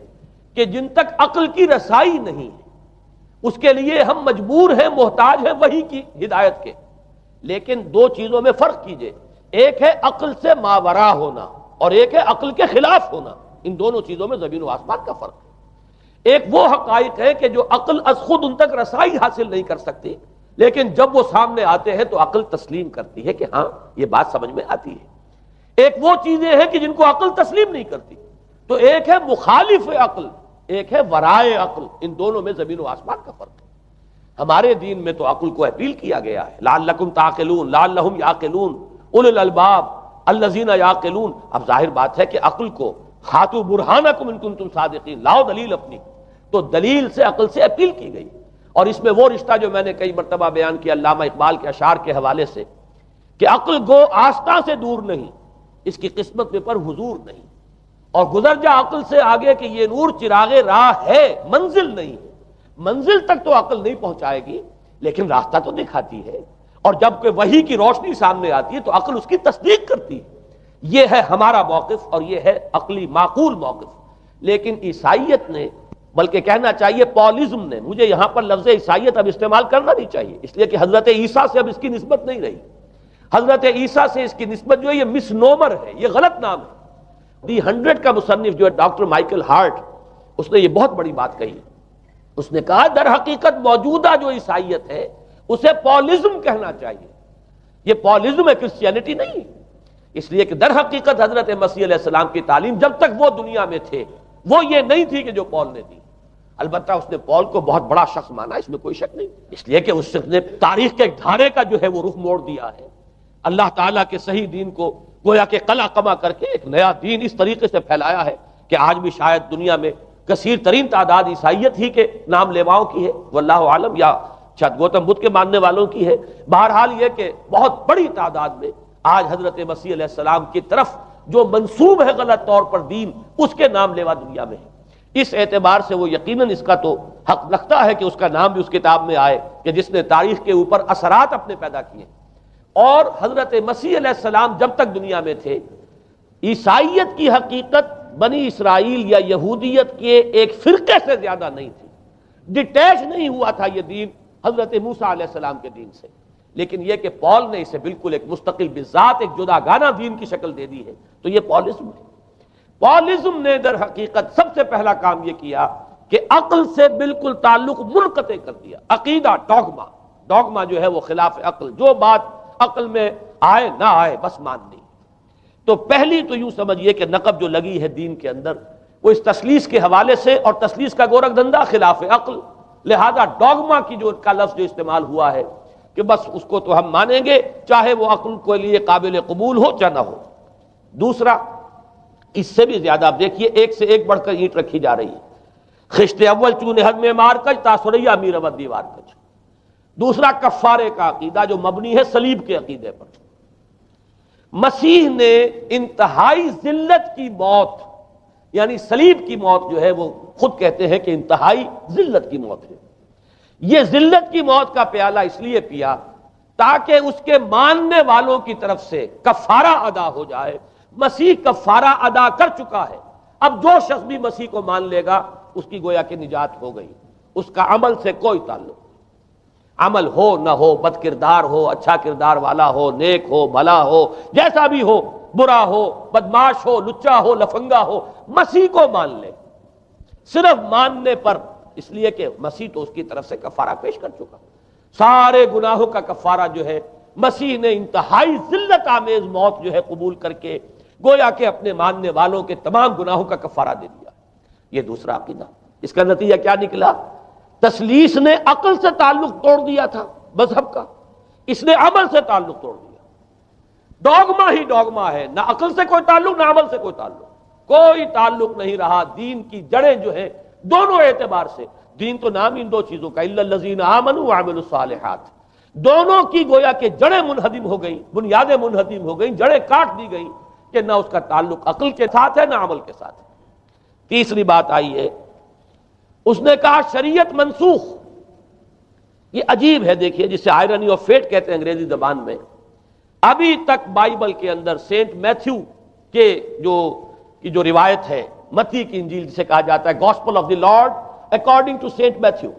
کہ جن تک عقل کی رسائی نہیں ہے اس کے لیے ہم مجبور ہیں، محتاج ہیں وحی کی ہدایت کے، لیکن 2 چیزوں میں فرق کیجئے، ایک ہے عقل سے ماورا ہونا اور ایک ہے عقل کے خلاف ہونا، ان دونوں چیزوں میں زمین و آسمان کا فرق ہے۔ ایک وہ حقائق ہے کہ جو عقل از خود ان تک رسائی حاصل نہیں کر سکتی، لیکن جب وہ سامنے آتے ہیں تو عقل تسلیم کرتی ہے کہ ہاں یہ بات سمجھ میں آتی ہے۔ ایک وہ چیزیں ہیں کہ جن کو عقل تسلیم نہیں کرتی، تو ایک ہے مخالف عقل، ایک ہے ورائے عقل، ان دونوں میں زمین و آسمان کا فرق ہے۔ ہمارے دین میں تو عقل کو اپیل کیا گیا ہے، لعلکم تعقلون، لعلہم یعقلون، اولو الالباب الذین یعقلون۔ اب ظاہر بات ہے کہ عقل کو ہاتھو برہانکم ان کنتم صادقین، لاؤ دلیل اپنی، تو دلیل سے عقل سے اپیل کی گئی، اور اس میں وہ رشتہ جو میں نے کئی مرتبہ بیان کیا علامہ اقبال کے اشعار کے حوالے سے کہ عقل گو آستاں سے دور نہیں، اس کی قسمت میں پر حضور نہیں، اور گزر جا عقل سے آگے کہ یہ نور چراغ راہ ہے، منزل نہیں ہے، منزل تک تو عقل نہیں پہنچائے گی لیکن راستہ تو دکھاتی ہے، اور جب کہ وحی کی روشنی سامنے آتی ہے تو عقل اس کی تصدیق کرتی ہے۔ یہ ہے ہمارا موقف اور یہ ہے عقلی معقول موقف۔ لیکن عیسائیت نے، بلکہ کہنا چاہیے پالزم نے، مجھے یہاں پر لفظ عیسائیت اب استعمال کرنا نہیں چاہیے اس لیے کہ حضرت عیسیٰ سے اب اس کی نسبت نہیں رہی، حضرت عیسیٰ سے اس کی نسبت جو ہے یہ مس نومر ہے، یہ غلط نام ہے۔ دی 100 کا مصنف جو ہے ڈاکٹر مائیکل ہارٹ، اس نے یہ بہت بڑی بات کہی، اس نے کہا در حقیقت موجودہ جو عیسائیت ہے اسے پالزم کہنا چاہیے، یہ پالزم ہے، کرسچینٹی نہیں، اس لیے کہ در حقیقت حضرت مسیح علیہ السلام کی تعلیم جب تک وہ دنیا میں تھے وہ یہ نہیں تھی کہ جو پال نے دی، البتہ اس نے پال کو بہت بڑا شخص مانا، اس میں کوئی شک نہیں، اس لیے کہ اس نے تاریخ کے ایک دھارے کا جو ہے وہ رخ موڑ دیا ہے، اللہ تعالیٰ کے صحیح دین کو گویا کہ قلع قمع کر کے ایک نیا دین اس طریقے سے پھیلایا ہے کہ آج بھی شاید دنیا میں کثیر ترین تعداد عیسائیت ہی کے نام لیواؤں کی ہے، واللہ عالم، یا شاید گوتم بدھ کے ماننے والوں کی ہے، بہرحال یہ کہ بہت بڑی تعداد میں آج حضرت مسیح علیہ السلام کی طرف جو منسوب ہے غلط طور پر دین، اس کے نام لیوا دنیا میں ہے۔ اس اعتبار سے وہ یقیناً اس کا تو حق رکھتا ہے کہ اس کا نام بھی اس کتاب میں آئے کہ جس نے تاریخ کے اوپر اثرات اپنے پیدا کیے، اور حضرت مسیح علیہ السلام جب تک دنیا میں تھے عیسائیت کی حقیقت بنی اسرائیل یا یہودیت کے ایک فرقے سے زیادہ نہیں تھی، ڈیٹیچ نہیں ہوا تھا یہ دین حضرت موسیٰ علیہ السلام کے دین سے، لیکن یہ کہ پال نے اسے بالکل ایک مستقل بذات ایک جدا گانا دین کی شکل دے دی ہے، تو یہ پالزم ہے۔ پالزم نے در حقیقت سب سے پہلا کام یہ کیا کہ عقل سے بالکل تعلق منقطع کر دیا، عقیدہ ڈوگما جو ہے وہ خلاف عقل، جو بات عقل میں آئے نہ آئے بس ماننی۔ تو پہلی تو یوں سمجھیے کہ نقب جو لگی ہے دین کے اندر وہ اس تسلیس کے حوالے سے، اور تسلیس کا گورکھ دھندا خلاف عقل، لہذا ڈوگما کی جو کا لفظ جو استعمال ہوا ہے کہ بس اس کو تو ہم مانیں گے چاہے وہ عقل کے لیے قابل قبول ہو چاہے نہ ہو۔ دوسرا اس سے بھی زیادہ آپ دیکھیے ایک سے ایک بڑھ کر اینٹ رکھی جا رہی ہے، خشت اول چون حد میں مار کج تاثریہ میر ود دیوار کج۔ دوسرا کفارے کا عقیدہ جو مبنی ہے صلیب کے عقیدے پر، مسیح نے انتہائی ذلت کی موت، یعنی صلیب کی موت جو ہے وہ خود کہتے ہیں کہ انتہائی ذلت کی موت ہے. یہ ذلت کی موت کا پیالہ اس لیے پیا تاکہ اس کے ماننے والوں کی طرف سے کفارہ ادا ہو جائے. مسیح کفارہ ادا کر چکا ہے. اب جو شخص بھی مسیح کو مان لے گا اس کی گویا کہ نجات ہو گئی. اس کا عمل سے کوئی تعلق، عمل ہو نہ ہو، بد کردار ہو، اچھا کردار والا ہو، نیک ہو، بھلا ہو، جیسا بھی ہو، برا ہو، بدماش ہو، لچا ہو، لفنگا ہو، مسیح کو مان لے. صرف ماننے پر، اس لیے کہ مسیح تو اس کی طرف سے کفارہ پیش کر چکا. سارے گناہوں کا کفارہ جو ہے مسیح نے انتہائی ذلت آمیز موت جو ہے قبول کر کے گویا کہ اپنے ماننے والوں کے تمام گناہوں کا کفارہ دے دیا. یہ دوسرا عقیدہ. اس کا نتیجہ کیا نکلا؟ تثلیث نے عقل سے تعلق توڑ دیا تھا مذہب کا، اس نے عمل سے تعلق توڑ دیا. ڈوگما ہی ڈوگما ہے، نہ عقل سے کوئی تعلق نہ عمل سے کوئی تعلق. کوئی تعلق نہیں رہا. دین کی جڑیں جو ہے دونوں اعتبار سے، دین تو نام ان دو چیزوں کا، الا الذین آمنوا وعملوا الصالحات، دونوں کی گویا کہ جڑیں منہدم ہو گئیں، بنیادیں منہدم ہو گئیں، جڑیں کاٹ دی گئیں کہ نہ اس کا تعلق عقل کے ساتھ ہے نہ عمل کے ساتھ ہے. تیسری بات آئی ہے، اس نے کہا شریعت منسوخ. یہ عجیب ہے، دیکھیے جسے آئرنی آف فیٹ کہتے ہیں انگریزی زبان میں. ابھی تک بائبل کے اندر سینٹ میتھیو کے جو روایت ہے، متی کی انجیل جسے کہا جاتا ہے، gospel of the Lord according to saint Matthew,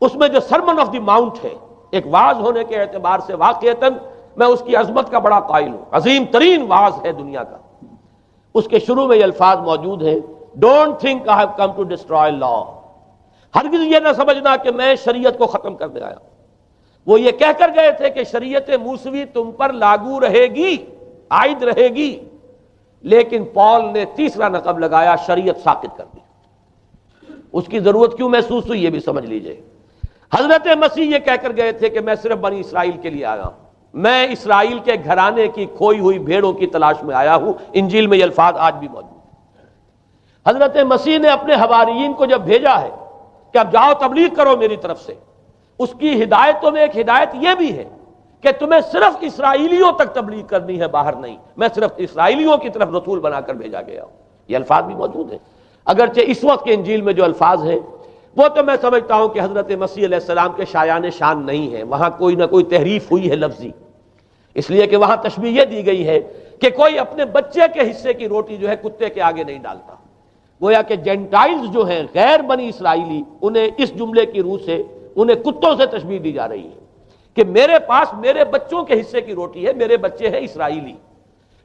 اس میں جو سرمن آف دی ماؤنٹ ہے، ایک واعظ ہونے کے اعتبار سے واقعتاً میں اس کی عظمت کا بڑا قائل ہوں، عظیم ترین واعظ ہے دنیا کا. اس کے شروع میں یہ الفاظ موجود ہیں، don't think I have come to destroy law. ہرگز یہ نہ سمجھنا کہ میں شریعت کو ختم کرنے آیا. وہ یہ کہہ کر گئے تھے کہ شریعت موسوی تم پر لاگو رہے گی، عائد رہے گی، لیکن پال نے تیسرا نقب لگایا، شریعت ساقط کر دی. اس کی ضرورت کیوں محسوس ہوئی یہ بھی سمجھ لیجئے. حضرت مسیح یہ کہہ کر گئے تھے کہ میں صرف بنی اسرائیل کے لیے آیا ہوں، میں اسرائیل کے گھرانے کی کھوئی ہوئی بھیڑوں کی تلاش میں آیا ہوں. انجیل میں یہ الفاظ آج بھی موجود ہیں. حضرت مسیح نے اپنے حواریین کو جب بھیجا ہے کہ اب جاؤ تبلیغ کرو میری طرف سے، اس کی ہدایتوں میں ایک ہدایت یہ بھی ہے کہ تمہیں صرف اسرائیلیوں تک تبلیغ کرنی ہے، باہر نہیں. میں صرف اسرائیلیوں کی طرف رسول بنا کر بھیجا گیا ہوں. یہ الفاظ بھی موجود ہیں. اگرچہ اس وقت کے انجیل میں جو الفاظ ہیں وہ تو میں سمجھتا ہوں کہ حضرت مسیح علیہ السلام کے شایان شان نہیں ہے، وہاں کوئی نہ کوئی تحریف ہوئی ہے لفظی، اس لیے کہ وہاں تشبیہ یہ دی گئی ہے کہ کوئی اپنے بچے کے حصے کی روٹی جو ہے کتے کے آگے نہیں ڈالتا. گویا کہ جینٹائلز جو ہیں، غیر بنی اسرائیلی، انہیں اس جملے کی روح سے انہیں کتوں سے تشبیہ دی جا رہی ہے کہ میرے پاس میرے بچوں کے حصے کی روٹی ہے، میرے بچے ہیں اسرائیلی،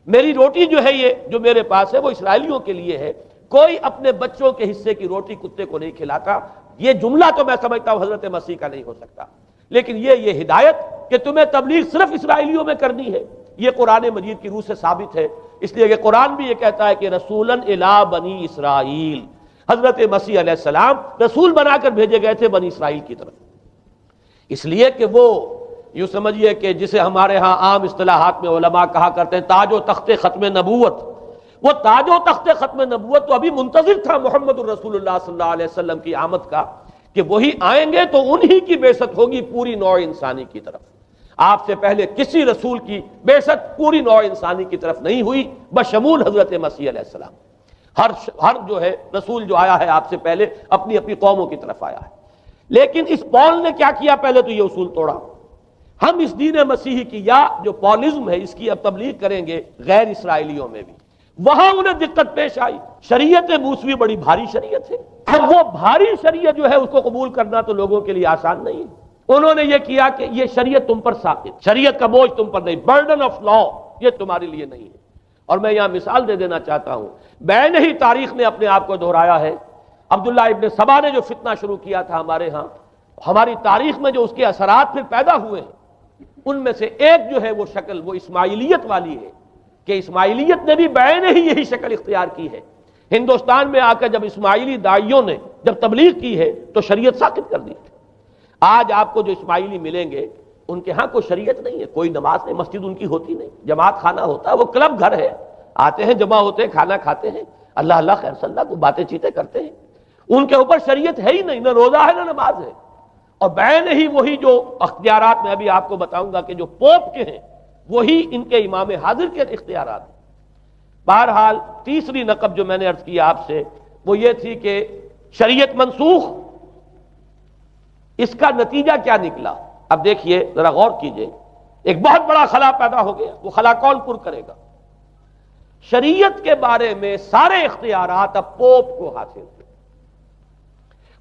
میری روٹی جو ہے یہ جو میرے پاس ہے وہ اسرائیلیوں کے لیے ہے. کوئی اپنے بچوں کے حصے کی روٹی کتے کو نہیں کھلاتا. یہ جملہ تو میں سمجھتا ہوں حضرت مسیح کا نہیں ہو سکتا، لیکن یہ ہدایت کہ تمہیں تبلیغ صرف اسرائیلیوں میں کرنی ہے، یہ قرآن مجید کی روح سے ثابت ہے. اس لیے کہ قرآن بھی یہ کہتا ہے کہ رسولاً الی بنی اسرائیل، حضرت مسیح علیہ السلام رسول بنا کر بھیجے گئے تھے بنی اسرائیل کی طرف. اس لیے کہ وہ یوں سمجھیے کہ جسے ہمارے ہاں عام اصطلاحات میں علماء کہا کرتے ہیں تاج و تخت ختم نبوت، وہ تاج و تخت ختم نبوت تو ابھی منتظر تھا محمد الرسول اللہ صلی اللہ علیہ وسلم کی آمد کا، کہ وہی آئیں گے تو انہی کی بعثت ہوگی پوری نوع انسانی کی طرف. آپ سے پہلے کسی رسول کی بعثت پوری نوع انسانی کی طرف نہیں ہوئی بشمول حضرت مسیح علیہ السلام. ہر جو ہے رسول جو آیا ہے آپ سے پہلے اپنی اپنی قوموں کی طرف آیا ہے. لیکن اس پال نے کیا کیا؟ پہلے تو یہ اصول توڑا، ہم اس دین مسیحی کی یا جو پالزم ہے اس کی اب تبلیغ کریں گے غیر اسرائیلیوں میں بھی. وہاں انہیں دقت پیش آئی. شریعت موسوی بڑی بھاری شریعت ہے، اب وہ بھاری شریعت جو ہے اس کو قبول کرنا تو لوگوں کے لیے آسان نہیں ہے. انہوں نے یہ کیا کہ یہ شریعت تم پر ساقط، شریعت کا بوجھ تم پر نہیں، برڈن آف لا یہ تمہارے لیے نہیں ہے. اور میں یہاں مثال دے دینا چاہتا ہوں، بین ہی تاریخ نے اپنے آپ کو دہرایا ہے. عبداللہ ابن سبا نے جو فتنہ شروع کیا تھا ہمارے ہاں، ہماری تاریخ میں جو اس کے اثرات پھر پیدا ہوئے ہیں، ان میں سے ایک جو ہے وہ شکل وہ اسماعیلیت والی ہے کہ اسماعیلیت نے بھی بین ہی یہی شکل اختیار کی ہے. ہندوستان میں آ کر جب اسماعیلی داعیوں نے جب تبلیغ کی ہے تو شریعت ساقط کر دی. آج آپ کو جو اسماعیلی ملیں گے ان کے ہاں کوئی شریعت نہیں ہے، کوئی نماز نہیں، مسجد ان کی ہوتی نہیں، جماعت خانہ ہوتا ہے، وہ کلب گھر ہے، آتے ہیں جمع ہوتے ہیں، کھانا کھاتے ہیں، اللہ اللہ خیر صلی اللہ کو باتیں چیتیں کرتے ہیں. ان کے اوپر شریعت ہے ہی نہیں، نہ روزہ ہے نہ نماز ہے. اور بین ہی وہی جو اختیارات میں ابھی آپ کو بتاؤں گا کہ جو پوپ کے ہیں وہی ان کے امام حاضر کے اختیارات ہیں۔ بہرحال تیسری نقب جو میں نے عرض کیا آپ سے وہ یہ تھی کہ شریعت منسوخ، اس کا نتیجہ کیا نکلا؟ اب دیکھیے ذرا غور کیجئے، ایک بہت بڑا خلا پیدا ہو گیا، وہ خلا کون پر کرے گا؟ شریعت کے بارے میں سارے اختیارات اب پوپ کو حاصل تھے،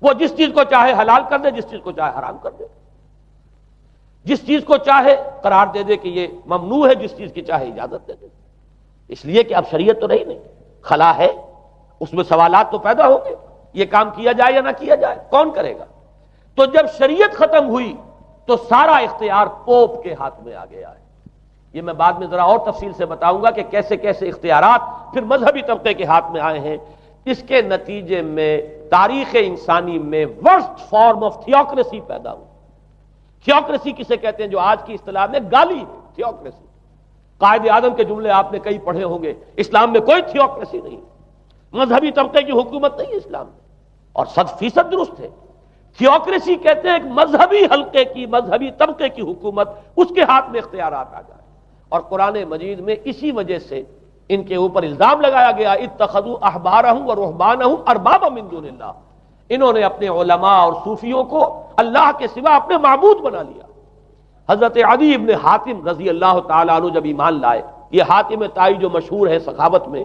وہ جس چیز کو چاہے حلال کر دے، جس چیز کو چاہے حرام کر دے، جس چیز کو چاہے قرار دے دے کہ یہ ممنوع ہے، جس چیز کی چاہے اجازت دے دے، اس لیے کہ اب شریعت تو رہی نہیں، خلا ہے، اس میں سوالات تو پیدا ہوں گے، یہ کام کیا جائے یا نہ کیا جائے، کون کرے گا؟ تو جب شریعت ختم ہوئی تو سارا اختیار پوپ کے ہاتھ میں آ گیا ہے۔ یہ میں بعد میں ذرا اور تفصیل سے بتاؤں گا کہ کیسے کیسے اختیارات پھر مذہبی طبقے کے ہاتھ میں آئے ہیں۔ اس کے نتیجے میں تاریخ انسانی میں ورسٹ فارم آف تھیوکریسی پیدا ہوئی۔ تھیوکریسی کسے کہتے ہیں؟ جو آج کی اصطلاح میں گالی ہے، تھیوکریسی۔ قائد اعظم کے جملے آپ نے کئی پڑھے ہوں گے، اسلام میں کوئی تھیوکریسی نہیں، مذہبی طبقے کی حکومت نہیں ہے اسلام میں، اور 100% درست ہے۔ تھیوکریسی کہتے ہیں ایک مذہبی حلقے کی، مذہبی طبقے کی حکومت، اس کے ہاتھ میں اختیارات آ جائے، اور قرآن مجید میں اسی وجہ سے ان کے اوپر الزام لگایا گیا اتخذوا احبارهم ورهبانهم اربابا من دون اللہ، انہوں نے اپنے علماء اور صوفیوں کو اللہ کے سوا اپنے معبود بنا لیا۔ حضرت عدی ابن حاتم رضی اللہ تعالیٰ عنہ جب ایمان لائے، یہ حاتم طائی جو مشہور ہے سخاوت میں،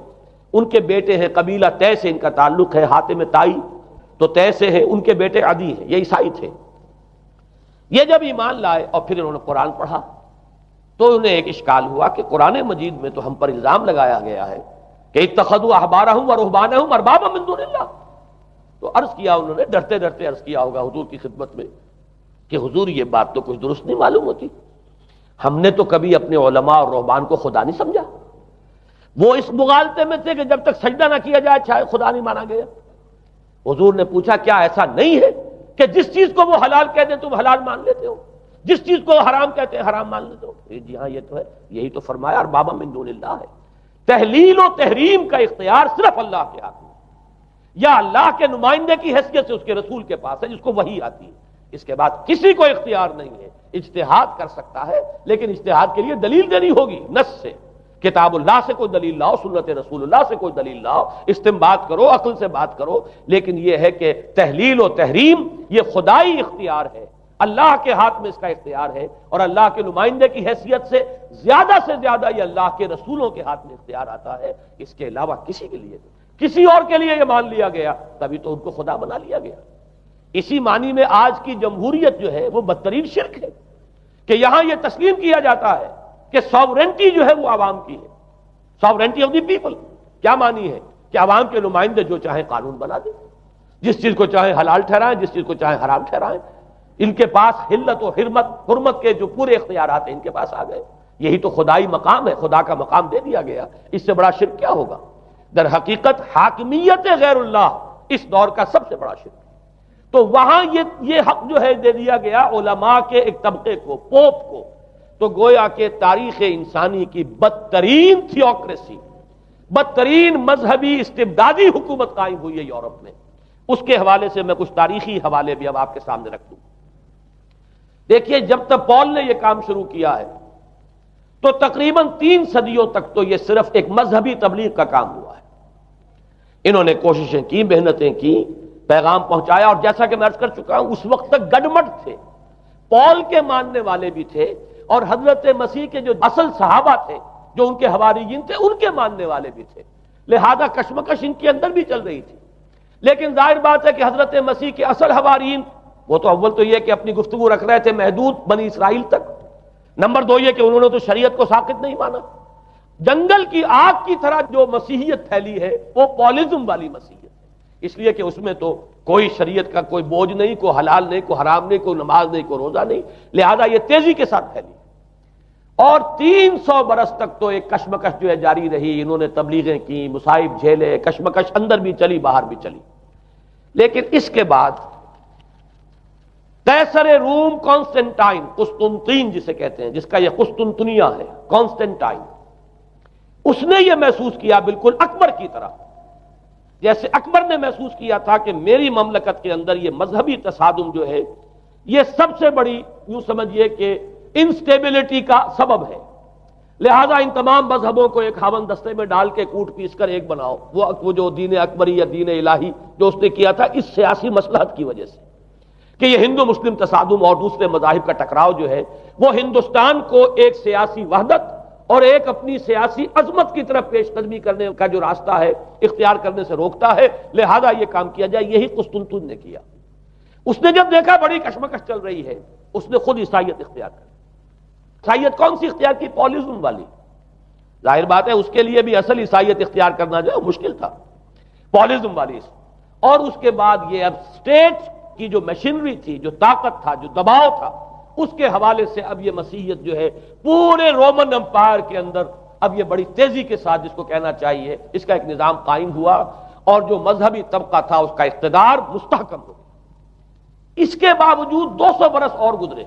ان کے بیٹے ہیں، قبیلہ طے سے ان کا تعلق ہے، حاتم طائی تو طے سے ہے، ان کے بیٹے عدی ہیں، یہ عیسائی تھے۔ یہ جب ایمان لائے اور پھر انہوں نے قرآن پڑھا تو انہیں ایک اشکال ہوا کہ قرآن مجید میں تو ہم پر الزام لگایا گیا ہے کہ اتخذوا احبارهم ورهبانهم اربابا من دون اللہ، تو عرض کیا انہوں نے، ڈرتے ڈرتے عرض کیا ہوگا حضور کی خدمت میں کہ حضور یہ بات تو کچھ درست نہیں معلوم ہوتی، ہم نے تو کبھی اپنے علماء اور رہبان کو خدا نہیں سمجھا، وہ اس مغالطے میں تھے کہ جب تک سجدہ نہ کیا جائے شاید خدا نہیں مانا گیا۔ حضور نے پوچھا کیا ایسا نہیں ہے کہ جس چیز کو وہ حلال کہتے ہیں تم حلال مان لیتے ہو، جس چیز کو حرام کہتے ہیں حرام مان لیتے ہو؟ جی ہاں یہ تو ہے، یہی تو فرمایا اربابا من دون اللہ ہے۔ تحلیل و تحریم کا اختیار صرف اللہ کے ہاتھ میں، یا اللہ کے نمائندے کی حیثیت سے اس کے رسول کے پاس ہے جس کو وحی آتی ہے، اس کے بعد کسی کو اختیار نہیں ہے۔ اجتہاد کر سکتا ہے لیکن اجتہاد کے لیے دلیل دینی ہوگی، نص سے، کتاب اللہ سے کوئی دلیل لاؤ، سنت رسول اللہ سے کوئی دلیل لاؤ، استنباط کرو، عقل سے بات کرو، لیکن یہ ہے کہ تحلیل و تحریم یہ خدائی اختیار ہے، اللہ کے ہاتھ میں اس کا اختیار ہے، اور اللہ کے نمائندے کی حیثیت سے زیادہ یہ اللہ کے رسولوں کے ہاتھ میں اختیار آتا ہے، اس کے علاوہ کسی کے لیے نہیں۔ کسی اور کے لیے یہ مان لیا گیا تبھی تو ان کو خدا بنا لیا گیا۔ اسی معنی میں آج کی جمہوریت جو ہے وہ بدترین شرک ہے کہ یہاں یہ تسلیم کیا جاتا ہے کہ ساورنٹی جو ہے وہ عوام کی ہے، ساورنٹی آف دی پیپل۔ کیا معنی ہے؟ کہ عوام کے نمائندے جو چاہیں قانون بنا دیں، جس چیز کو چاہیں حلال ٹھہرائیں، جس چیز کو چاہیں حرام ٹھہرائیں، ان کے پاس حلت و حرمت کے جو پورے اختیارات ہیں ان کے پاس آ گئے۔ یہی تو خدائی مقام ہے، خدا کا مقام دے دیا گیا، اس سے بڑا شرک کیا ہوگا؟ در حقیقت حاکمیت غیر اللہ اس دور کا سب سے بڑا شرک ہے۔ تو وہاں یہ حق جو ہے دے دیا گیا علماء کے ایک طبقے کو، پوپ کو، تو گویا کہ تاریخ انسانی کی بدترین تھیوکریسی، بدترین مذہبی استبدادی حکومت قائم ہوئی ہے یورپ میں۔ اس کے حوالے سے میں کچھ تاریخی حوالے بھی اب آپ کے سامنے رکھ دوں۔ دیکھیے جب تک پال نے یہ کام شروع کیا ہے تو تقریباً 3 صدیوں تک تو یہ صرف ایک مذہبی تبلیغ کا کام ہوا ہے۔ انہوں نے کوششیں کی، محنتیں کی، پیغام پہنچایا، اور جیسا کہ میں عرض کر چکا ہوں اس وقت تک گڈمٹ تھے، پال کے ماننے والے بھی تھے اور حضرت مسیح کے جو اصل صحابہ تھے جو ان کے حواریین تھے ان کے ماننے والے بھی تھے، لہذا کشمکش ان کے اندر بھی چل رہی تھی۔ لیکن ظاہر بات ہے کہ حضرت مسیح کے اصل حواریین وہ تو اول تو یہ کہ اپنی گفتگو رکھ رہے تھے محدود بنی اسرائیل تک، نمبر 2 یہ کہ انہوں نے تو شریعت کو ساقط نہیں مانا۔ جنگل کی آگ کی طرح جو مسیحیت پھیلی ہے وہ پالزم والی مسیحیت ہے، اس لیے کہ اس میں تو کوئی شریعت کا کوئی بوجھ نہیں، کوئی حلال نہیں، کوئی حرام نہیں، کوئی نماز نہیں، کوئی روزہ نہیں، لہذا یہ تیزی کے ساتھ پھیلی اور 300 برس تک تو ایک کشمکش جو ہے جاری رہی۔ انہوں نے تبلیغیں کی، مصائب جھیلے، کشمکش اندر بھی چلی باہر بھی چلی۔ لیکن اس کے بعد قیصر روم کانسٹنٹائن، قسطنطین جسے کہتے ہیں، جس کا یہ قسطنطنیہ ہے، کانسٹنٹائن، اس نے یہ محسوس کیا بالکل اکبر کی طرح، جیسے اکبر نے محسوس کیا تھا کہ میری مملکت کے اندر یہ مذہبی تصادم جو ہے یہ سب سے بڑی یوں سمجھیے کہ انسٹیبلٹی کا سبب ہے، لہذا ان تمام مذہبوں کو ایک ہاون دستے میں ڈال کے کوٹ پیس کر ایک بناؤ. وہ جو دین اکبری یا دین الہی جو اس نے کیا تھا اس سیاسی مصلحت کی وجہ سے کہ یہ ہندو مسلم تصادم اور دوسرے مذاہب کا ٹکراؤ جو ہے وہ ہندوستان کو ایک سیاسی وحدت اور ایک اپنی سیاسی عظمت کی طرف پیش قدمی کرنے کا جو راستہ ہے اختیار کرنے سے روکتا ہے. لہذا یہ کام کیا جائے. یہی قسطنطین نے کیا. اس نے جب دیکھا بڑی کشمکش چل رہی ہے اس نے خود عیسائیت اختیار کر. عیسائیت کون سی اختیار کی؟ پالیزم والی. ظاہر بات ہے اس کے لیے بھی اصل عیسائیت اختیار کرنا جو ہے مشکل تھا. پالیزم والی. اور اس کے بعد یہ اب اسٹیٹ کی جو مشینری تھی، جو طاقت تھا، جو دباؤ تھا، اس کے حوالے سے اب یہ مسیحیت جو ہے پورے رومن امپائر کے اندر اب یہ بڑی تیزی کے ساتھ جس کو کہنا چاہیے اس کا ایک نظام قائم ہوا اور جو مذہبی طبقہ تھا اس کا اقتدار مستحکم ہو گیا. اس کے باوجود 200 برس اور گزرے.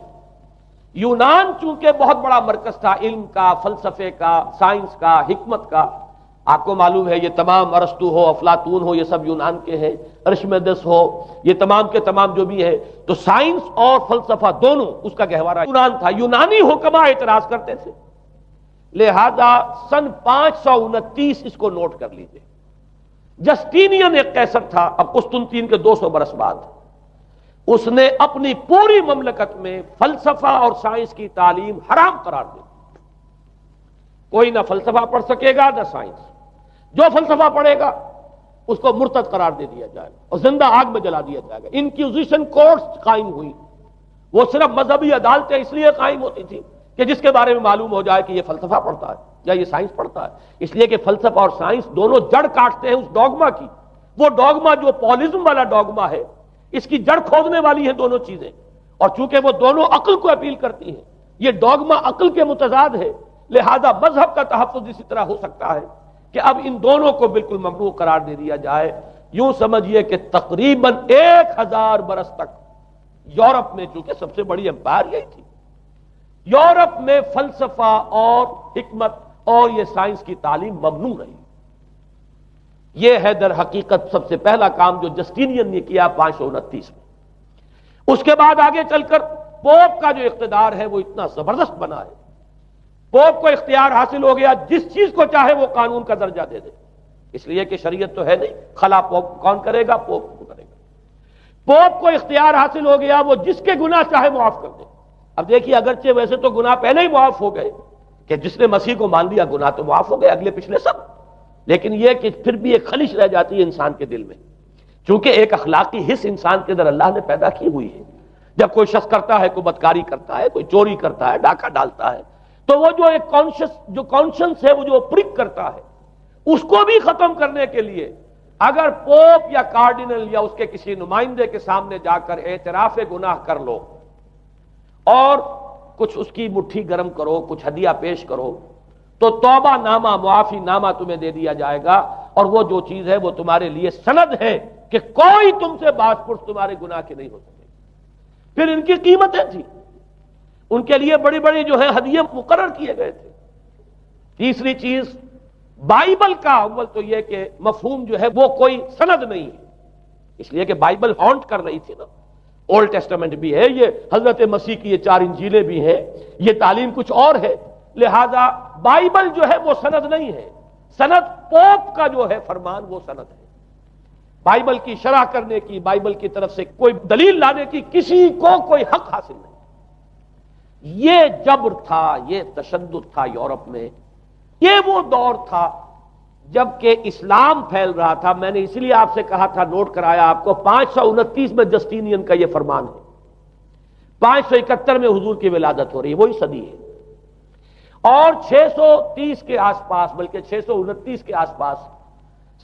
یونان چونکہ بہت بڑا مرکز تھا علم کا، فلسفے کا، سائنس کا، حکمت کا. آپ کو معلوم ہے یہ تمام ارسطو ہو، افلاطون ہو، یہ سب یونان کے ہیں. ارشمیدس ہو، یہ تمام کے تمام جو بھی ہے تو سائنس اور فلسفہ دونوں اس کا گہوارہ یونان تھا. یونانی حکماء اعتراض کرتے تھے. لہذا سن 529 اس کو نوٹ کر لیجئے. جسٹینین ایک قیصر تھا اب قسطنطین کے 200 برس بعد. اس نے اپنی پوری مملکت میں فلسفہ اور سائنس کی تعلیم حرام قرار دی. کوئی نہ فلسفہ پڑھ سکے گا نہ سائنس. جو فلسفہ پڑھے گا اس کو مرتد قرار دے دیا جائے گا اور زندہ آگ میں جلا دیا جائے گا. انکوزیشن کورٹس قائم ہوئی. وہ صرف مذہبی عدالتیں اس لیے قائم ہوتی تھی کہ جس کے بارے میں معلوم ہو جائے کہ یہ فلسفہ پڑھتا ہے یا یہ سائنس پڑھتا ہے. اس لیے کہ فلسفہ اور سائنس دونوں جڑ کاٹتے ہیں اس ڈوگما کی. وہ ڈوگما جو پالیزم والا ڈوگما ہے اس کی جڑ کھودنے والی ہیں دونوں چیزیں. اور چونکہ وہ دونوں عقل کو اپیل کرتی ہیں، یہ ڈوگما عقل کے متضاد ہے. لہذا مذہب کا تحفظ اسی طرح ہو سکتا ہے کہ اب ان دونوں کو بالکل ممنوع قرار دے دیا جائے. یوں سمجھیے کہ تقریباً 1000 برس تک یورپ میں، چونکہ سب سے بڑی امپائر یہی تھی، یورپ میں فلسفہ اور حکمت اور یہ سائنس کی تعلیم ممنوع رہی. یہ ہے در حقیقت سب سے پہلا کام جو جسٹینین نے کیا 529 میں. اس کے بعد آگے چل کر پوپ کا جو اقتدار ہے وہ اتنا زبردست بنا ہے. پوپ کو اختیار حاصل ہو گیا جس چیز کو چاہے وہ قانون کا درجہ دے دے. اس لیے کہ شریعت تو ہے نہیں، خلا پوپ کون کرے گا؟ پوپ کو کرے گا. پوپ کو اختیار حاصل ہو گیا وہ جس کے گناہ چاہے معاف کر دے. اب دیکھیے اگرچہ ویسے تو گناہ پہلے ہی معاف ہو گئے کہ جس نے مسیح کو مان لیا گناہ تو معاف ہو گئے اگلے پچھلے سب، لیکن یہ کہ پھر بھی ایک خلش رہ جاتی ہے انسان کے دل میں. چونکہ ایک اخلاقی حص انسان کے اندر اللہ نے پیدا کی ہوئی ہے. جب کوئی شخص کرتا ہے، کوئی بدکاری کرتا ہے، کوئی چوری کرتا ہے، ڈاکہ ڈالتا ہے، تو وہ جو ایک کانشنس ہے وہ جو پرک کرتا ہے اس کو بھی ختم کرنے کے لیے اگر پوپ یا کارڈینل یا اس کے کسی نمائندے کے سامنے جا کر اعتراف گناہ کر لو اور کچھ اس کی مٹھی گرم کرو، کچھ ہدیہ پیش کرو، تو توبہ نامہ، معافی نامہ تمہیں دے دیا جائے گا. اور وہ جو چیز ہے وہ تمہارے لیے سند ہے کہ کوئی تم سے باز پرس تمہارے گناہ کے نہیں ہو سکے. پھر ان کی قیمتیں تھیں، ان کے لیے بڑی بڑی جو ہے ہدیے مقرر کیے گئے تھے. تیسری چیز بائبل کا اول تو یہ کہ مفہوم جو ہے وہ کوئی سند نہیں ہے، اس لیے کہ بائبل ہانٹ کر رہی تھی نا. اولڈ ٹیسٹمنٹ بھی ہے، یہ حضرت مسیح کی یہ 4 انجیلیں بھی ہیں، یہ تعلیم کچھ اور ہے. لہذا بائبل جو ہے وہ سند نہیں ہے. سند پوپ کا جو ہے فرمان وہ سند ہے. بائبل کی شرح کرنے کی، بائبل کی طرف سے کوئی دلیل لانے کی کسی کو کوئی حق حاصل نہیں. یہ جبر تھا، یہ تشدد تھا یورپ میں. یہ وہ دور تھا جب کہ اسلام پھیل رہا تھا. میں نے اسی لیے آپ سے کہا تھا، نوٹ کرایا آپ کو، 529 میں جسٹینین کا یہ فرمان ہے. 571 میں حضور کی ولادت ہو رہی ہے، وہی صدی ہے. اور 630 کے آس پاس، بلکہ 629 کے آس پاس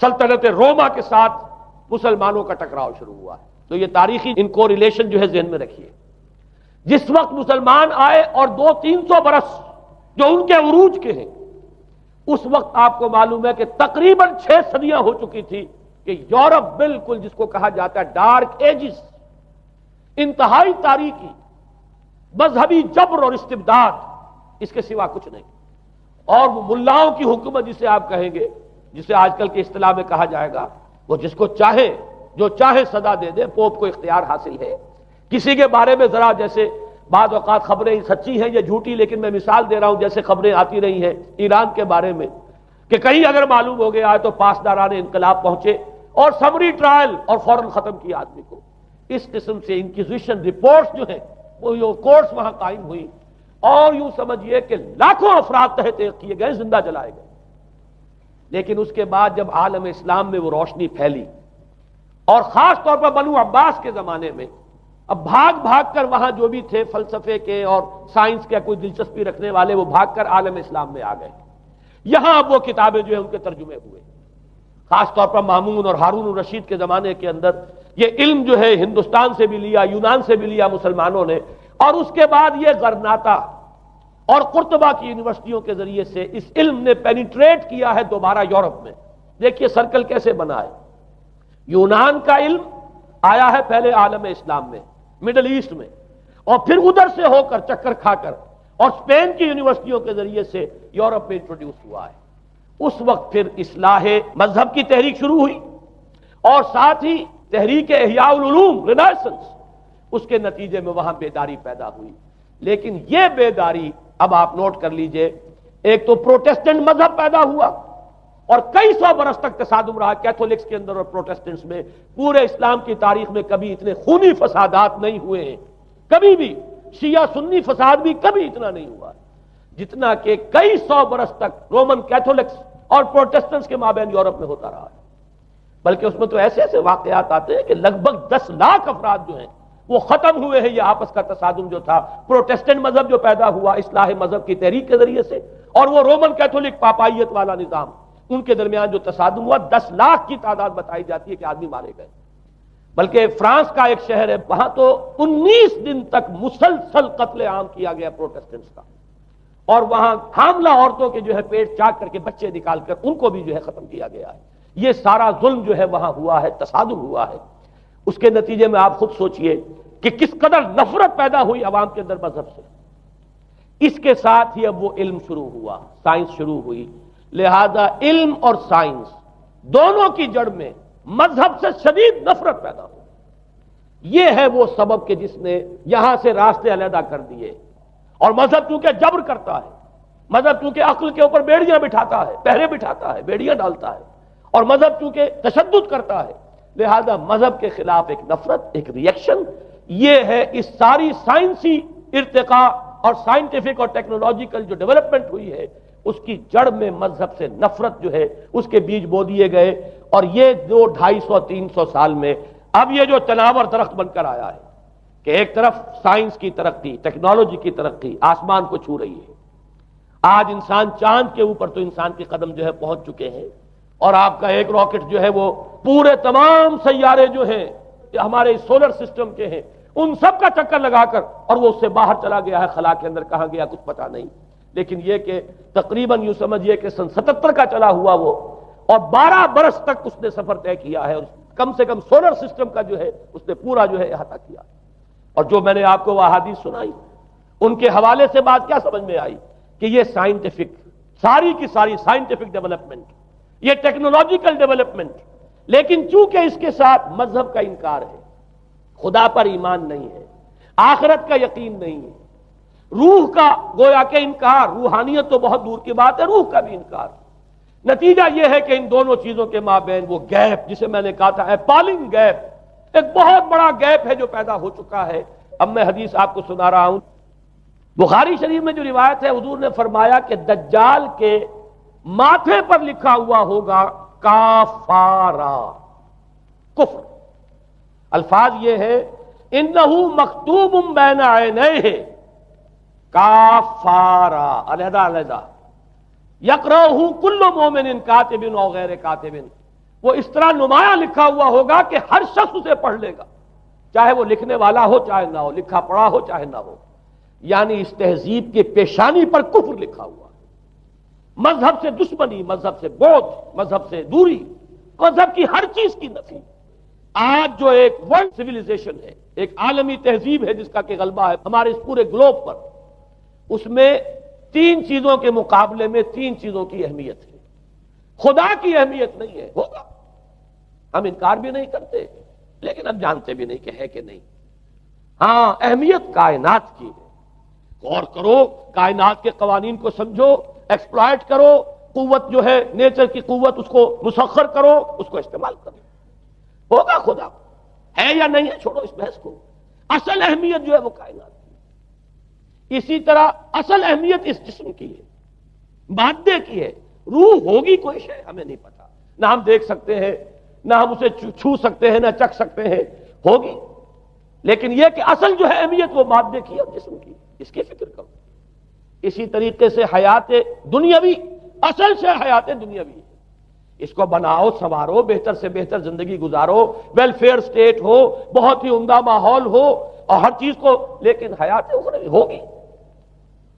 سلطنت روما کے ساتھ مسلمانوں کا ٹکراؤ شروع ہوا ہے. تو یہ تاریخی ان کو ریلیشن جو ہے ذہن میں رکھیے. جس وقت مسلمان آئے اور 200-300 برس جو ان کے عروج کے ہیں، اس وقت آپ کو معلوم ہے کہ تقریباً 6 صدیاں ہو چکی تھی کہ یورپ بالکل جس کو کہا جاتا ہے ڈارک ایجز، انتہائی تاریکی، مذہبی جبر اور استبداد، اس کے سوا کچھ نہیں. اور وہ ملاؤں کی حکومت جسے آپ کہیں گے، جسے آج کل کے اصطلاح میں کہا جائے گا، وہ جس کو چاہے جو چاہے سزا دے دے. پوپ کو اختیار حاصل ہے. کسی کے بارے میں ذرا جیسے بعض اوقات خبریں سچی ہیں یا جھوٹی، لیکن میں مثال دے رہا ہوں جیسے خبریں آتی رہی ہیں ایران کے بارے میں کہ کہیں اگر معلوم ہو گیا ہے تو پاسداران انقلاب پہنچے اور سمری ٹرائل اور فوراً ختم کیا آدمی کو۔ اس قسم سے انکوزیشن رپورٹس جو ہیں وہ کورٹس وہاں قائم ہوئی، اور یوں سمجھیے کہ لاکھوں افراد تحت کیے گئے، زندہ جلائے گئے۔ لیکن اس کے بعد جب عالم اسلام میں وہ روشنی پھیلی، اور خاص طور پر بنو عباس کے زمانے میں، اب بھاگ بھاگ کر وہاں جو بھی تھے فلسفے کے اور سائنس کے کوئی دلچسپی رکھنے والے، وہ بھاگ کر عالم اسلام میں آ گئے۔ یہاں اب وہ کتابیں جو ہیں ان کے ترجمے ہوئے، خاص طور پر مامون اور ہارون الرشید کے زمانے کے اندر یہ علم جو ہے ہندوستان سے بھی لیا، یونان سے بھی لیا مسلمانوں نے، اور اس کے بعد یہ غرناطہ اور قرطبہ کی یونیورسٹیوں کے ذریعے سے اس علم نے پینیٹریٹ کیا ہے دوبارہ یورپ میں۔ دیکھیے سرکل کیسے بنا ہے، یونان کا علم آیا ہے پہلے عالم اسلام میں، مڈل ایسٹ میں، اور پھر ادھر سے ہو کر چکر کھا کر اور اسپین کی یونیورسٹیوں کے ذریعے سے یورپ میں انٹروڈیوس ہوا ہے۔ اس وقت پھر اصلاح مذہب کی تحریک شروع ہوئی، اور ساتھ ہی تحریک احیاء العلوم رینیسنس، اس کے نتیجے میں وہاں بیداری پیدا ہوئی۔ لیکن یہ بیداری اب آپ نوٹ کر لیجئے، ایک تو پروٹیسٹنٹ مذہب پیدا ہوا، اور کئی سو برس تک تصادم رہا کیتھولکس کے اندر اور پروٹیسٹنٹس میں۔ پورے اسلام کی تاریخ میں کبھی اتنے خونی فسادات نہیں ہوئے ہیں، کبھی بھی شیعہ سنی فساد بھی کبھی اتنا نہیں ہوا جتنا کہ کئی سو برس تک رومن کیتھولکس اور پروٹیسٹنٹس کے مابین یورپ میں ہوتا رہا ہے۔ بلکہ اس میں تو ایسے ایسے واقعات آتے ہیں کہ لگ بھگ 10 لاکھ افراد جو ہیں وہ ختم ہوئے ہیں۔ یہ آپس کا تصادم جو تھا، پروٹیسٹنٹ مذہب جو پیدا ہوا اصلاح مذہب کی تحریک کے ذریعے سے، اور وہ رومن کیتھولک پاپائیت والا نظام، ان کے درمیان جو تصادم ہوا، 10 لاکھ کی تعداد بتائی جاتی ہے کہ آدمی مارے گئے۔ بلکہ فرانس کا ایک شہر ہے، وہاں تو 19 دن تک مسلسل قتل عام کیا گیا پروٹیسٹنٹس کا، اور وہاں حاملہ عورتوں کے جو ہے پیٹ چاک کر کے بچے نکال کر ان کو بھی جو ہے ختم کیا گیا ہے۔ یہ سارا ظلم جو ہے وہاں ہوا ہے، تصادم ہوا ہے۔ اس کے نتیجے میں آپ خود سوچئے کہ کس قدر نفرت پیدا ہوئی عوام کے اندر مذہب سے۔ اس کے ساتھ ہی اب وہ علم شروع ہوا، سائنس شروع ہوئی، لہذا علم اور سائنس دونوں کی جڑ میں مذہب سے شدید نفرت پیدا ہو۔ یہ ہے وہ سبب کہ جس نے یہاں سے راستے علیحدہ کر دیے۔ اور مذہب چونکہ جبر کرتا ہے، مذہب چونکہ عقل کے اوپر بیڑیاں بٹھاتا ہے، پہرے بٹھاتا ہے، بیڑیاں ڈالتا ہے، اور مذہب چونکہ تشدد کرتا ہے، لہذا مذہب کے خلاف ایک نفرت، ایک ریئیکشن، یہ ہے اس ساری سائنسی ارتقاء اور سائنٹیفک اور ٹیکنالوجیکل جو ڈیولپمنٹ ہوئی ہے، اس کی جڑ میں مذہب سے نفرت جو ہے اس کے بیج بو دیے گئے۔ اور یہ 200-250-300 سال میں اب یہ جو تناور درخت بن کر آیا ہے کہ ایک طرف سائنس کی ترقی، ٹیکنالوجی کی ترقی آسمان کو چھو رہی ہے۔ آج انسان چاند کے اوپر تو انسان کے قدم جو ہے پہنچ چکے ہیں، اور آپ کا ایک راکٹ جو ہے وہ پورے تمام سیارے جو ہیں ہمارے سولر سسٹم کے ہیں ان سب کا چکر لگا کر، اور وہ اس سے باہر چلا گیا ہے خلا کے اندر، کہاں گیا کچھ پتہ نہیں۔ لیکن یہ کہ تقریباً یوں سمجھیے کہ سن 77 کا چلا ہوا وہ، اور 12 برس تک اس نے سفر طے کیا ہے، اور کم سے کم سولر سسٹم کا جو ہے اس نے پورا جو ہے احاطہ کیا۔ اور جو میں نے آپ کو وہ احادیث سنائی، ان کے حوالے سے بات کیا سمجھ میں آئی کہ یہ سائنٹیفک، ساری کی ساری سائنٹیفک ڈیولپمنٹ، یہ ٹیکنالوجیکل ڈیولپمنٹ، لیکن چونکہ اس کے ساتھ مذہب کا انکار ہے، خدا پر ایمان نہیں ہے، آخرت کا یقین نہیں ہے، روح کا گویا کہ انکار، روحانیت تو بہت دور کی بات ہے، روح کا بھی انکار۔ نتیجہ یہ ہے کہ ان دونوں چیزوں کے مابین وہ گیپ، جسے میں نے کہا تھا ایپالنگ گیپ، ایک بہت بڑا گیپ ہے جو پیدا ہو چکا ہے۔ اب میں حدیث آپ کو سنا رہا ہوں، بخاری شریف میں جو روایت ہے، حضور نے فرمایا کہ دجال کے ماتھے پر لکھا ہوا ہوگا کافارا، کفر۔ الفاظ یہ ہے انہو مکتوب بین عینیہ کافارا، علیحدہ علیحدہ، یقرأہ کل مومن کاتب او غیر کاتب، وہ اس طرح نمایاں لکھا ہوا ہوگا کہ ہر شخص اسے پڑھ لے گا، چاہے وہ لکھنے والا ہو چاہے نہ ہو، لکھا پڑھا ہو چاہے نہ ہو۔ یعنی اس تہذیب کے پیشانی پر کفر لکھا ہوا، مذہب سے دشمنی، مذہب سے بغض، مذہب سے دوری، مذہب کی ہر چیز کی نفی۔ آج جو ایک ورلڈ سویلائزیشن ہے، ایک عالمی تہذیب ہے جس کا کہ غلبہ ہے ہمارے اس پورے گلوب پر، اس میں 3 چیزوں کے مقابلے میں 3 چیزوں کی اہمیت ہے۔ خدا کی اہمیت نہیں ہے، ہوگا، ہم انکار بھی نہیں کرتے، لیکن اب جانتے بھی نہیں کہ ہے کہ نہیں۔ ہاں، اہمیت کائنات کی ہے، غور کرو، کائنات کے قوانین کو سمجھو، ایکسپلائٹ کرو، قوت جو ہے نیچر کی قوت اس کو مسخر کرو، اس کو استعمال کرو، ہوگا خدا ہے یا نہیں ہے، چھوڑو اس بحث کو۔ اصل اہمیت جو ہے وہ کائنات کی، اسی طرح اصل اہمیت اس جسم کی ہے، مادے کی ہے۔ روح ہوگی کوئی شے ہمیں نہیں پتا، نہ ہم دیکھ سکتے ہیں، نہ ہم اسے چھو سکتے ہیں، نہ چکھ سکتے ہیں، ہوگی، لیکن یہ کہ اصل جو ہے اہمیت وہ مادے کی اور جسم کی، اس کی فکر کرو۔ اسی طریقے سے حیات دنیاوی، اصل سے حیات دنیاوی ہے، اس کو بناؤ، سنوارو، بہتر سے بہتر زندگی گزارو، ویلفیئر سٹیٹ ہو، بہت ہی عمدہ ماحول ہو اور ہر چیز کو، لیکن حیات اخروی ہوگی،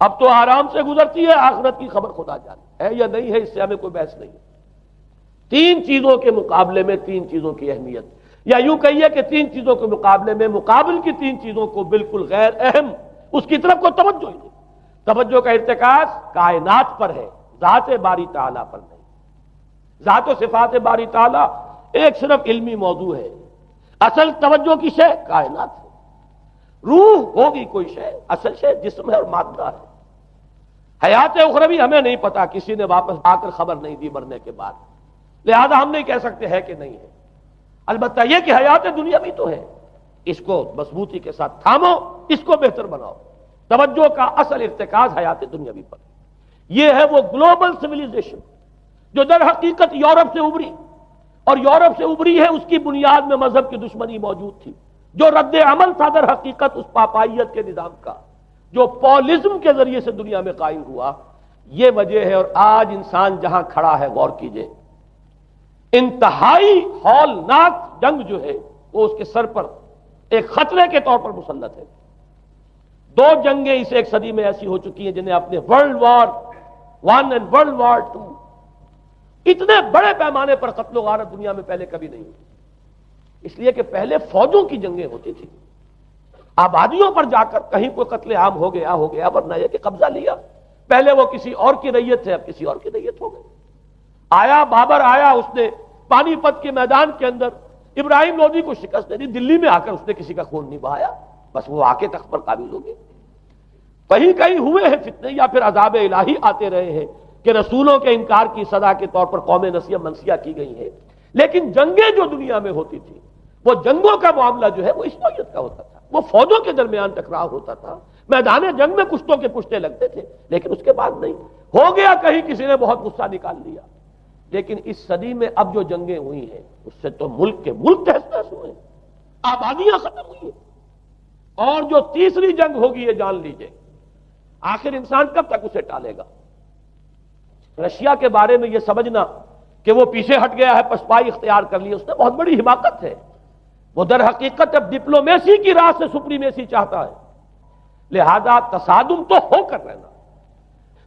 اب تو آرام سے گزرتی ہے، آخرت کی خبر خدا جانے ہے یا نہیں ہے، اس سے ہمیں کوئی بحث نہیں ہے۔ تین چیزوں کے مقابلے میں تین چیزوں کی اہمیت، یا یوں کہیے کہ تین چیزوں کے مقابلے میں مقابل کی تین چیزوں کو بالکل غیر اہم، اس کی طرف کوئی توجہ ہی نہیں۔ توجہ کا ارتکاز کائنات پر ہے، ذات باری تعالیٰ پر نہیں۔ ذات و صفات باری تعالیٰ ایک صرف علمی موضوع ہے، اصل توجہ کی شے کائنات ہے۔ روح ہوگی کوئی شے، اصل شے جسم ہے اور مادہ ہے۔ حیات اخروی ہمیں نہیں پتا، کسی نے واپس آ کر خبر نہیں دی مرنے کے بعد، لہذا ہم نہیں کہہ سکتے ہے کہ نہیں ہے۔ البتہ یہ کہ حیات دنیا بھی تو ہے، اس کو مضبوطی کے ساتھ تھامو، اس کو بہتر بناؤ۔ توجہ کا اصل ارتکاز حیات دنیاوی پر، یہ ہے وہ گلوبل سویلائزیشن جو در حقیقت یورپ سے ابھری، اور یورپ سے ابھری ہے، اس کی بنیاد میں مذہب کی دشمنی موجود تھی، جو رد عمل تھا در حقیقت اس پاپائیت کے نظام کا جو پولزم کے ذریعے سے دنیا میں قائم ہوا۔ یہ وجہ ہے، اور آج انسان جہاں کھڑا ہے غور کیجئے، انتہائی ہولناک جنگ جو ہے وہ اس کے سر پر ایک خطرے کے طور پر مسلط ہے۔ دو جنگیں اس ایک صدی میں ایسی ہو چکی ہیں جنہیں اپنے ورلڈ وار 1 اور ورلڈ وار 2، اتنے بڑے پیمانے پر قتل و غارت دنیا میں پہلے کبھی نہیں ہوئی، اس لیے کہ پہلے فوجوں کی جنگیں ہوتی تھی، آبادیوں پر جا کر کہیں کوئی قتل عام ہو گیا، ورنہ یہ کہ قبضہ لیا، پہلے وہ کسی اور کی ریت تھے، اب کسی اور کی ریت ہو گئی۔ آیا بابر آیا، اس نے پانی پت کے میدان کے اندر ابراہیم لودھی کو شکست دے دی، دلی میں آ کر اس نے کسی کا خون نہیں بہایا، بس وہ آ کے تخت پر قابض ہو گئے۔ کہیں کہیں ہوئے ہیں فتنے، یا پھر عذاب الہی آتے رہے ہیں کہ رسولوں کے انکار کی سزا کے طور پر قوم نسیہ منسیہ کی گئی ہے، لیکن جنگیں جو دنیا میں ہوتی تھی، وہ جنگوں کا معاملہ جو ہے وہ اس نوعیت کا ہوتا تھا، وہ فوجوں کے درمیان ٹکراؤ ہوتا تھا، میدان جنگ میں کشتوں کے پشتے لگتے تھے، لیکن اس کے بعد نہیں ہو گیا، کہیں کسی نے بہت غصہ نکال لیا۔ لیکن اس صدی میں اب جو جنگیں ہوئی ہیں اس سے تو ملک کے ملک تہس نہس ہوئے، آبادیاں ختم ہوئی ہیں، اور جو تیسری جنگ ہوگی یہ جان لیجئے، آخر انسان کب تک اسے ٹالے گا؟ رشیا کے بارے میں یہ سمجھنا کہ وہ پیچھے ہٹ گیا ہے، پسپائی اختیار کر لی، اس نے بہت بڑی حماقت ہے۔ وہ در حقیقت اب ڈپلومیسی کی راہ سے سپریمیسی چاہتا ہے، لہذا تصادم تو ہو کر رہنا۔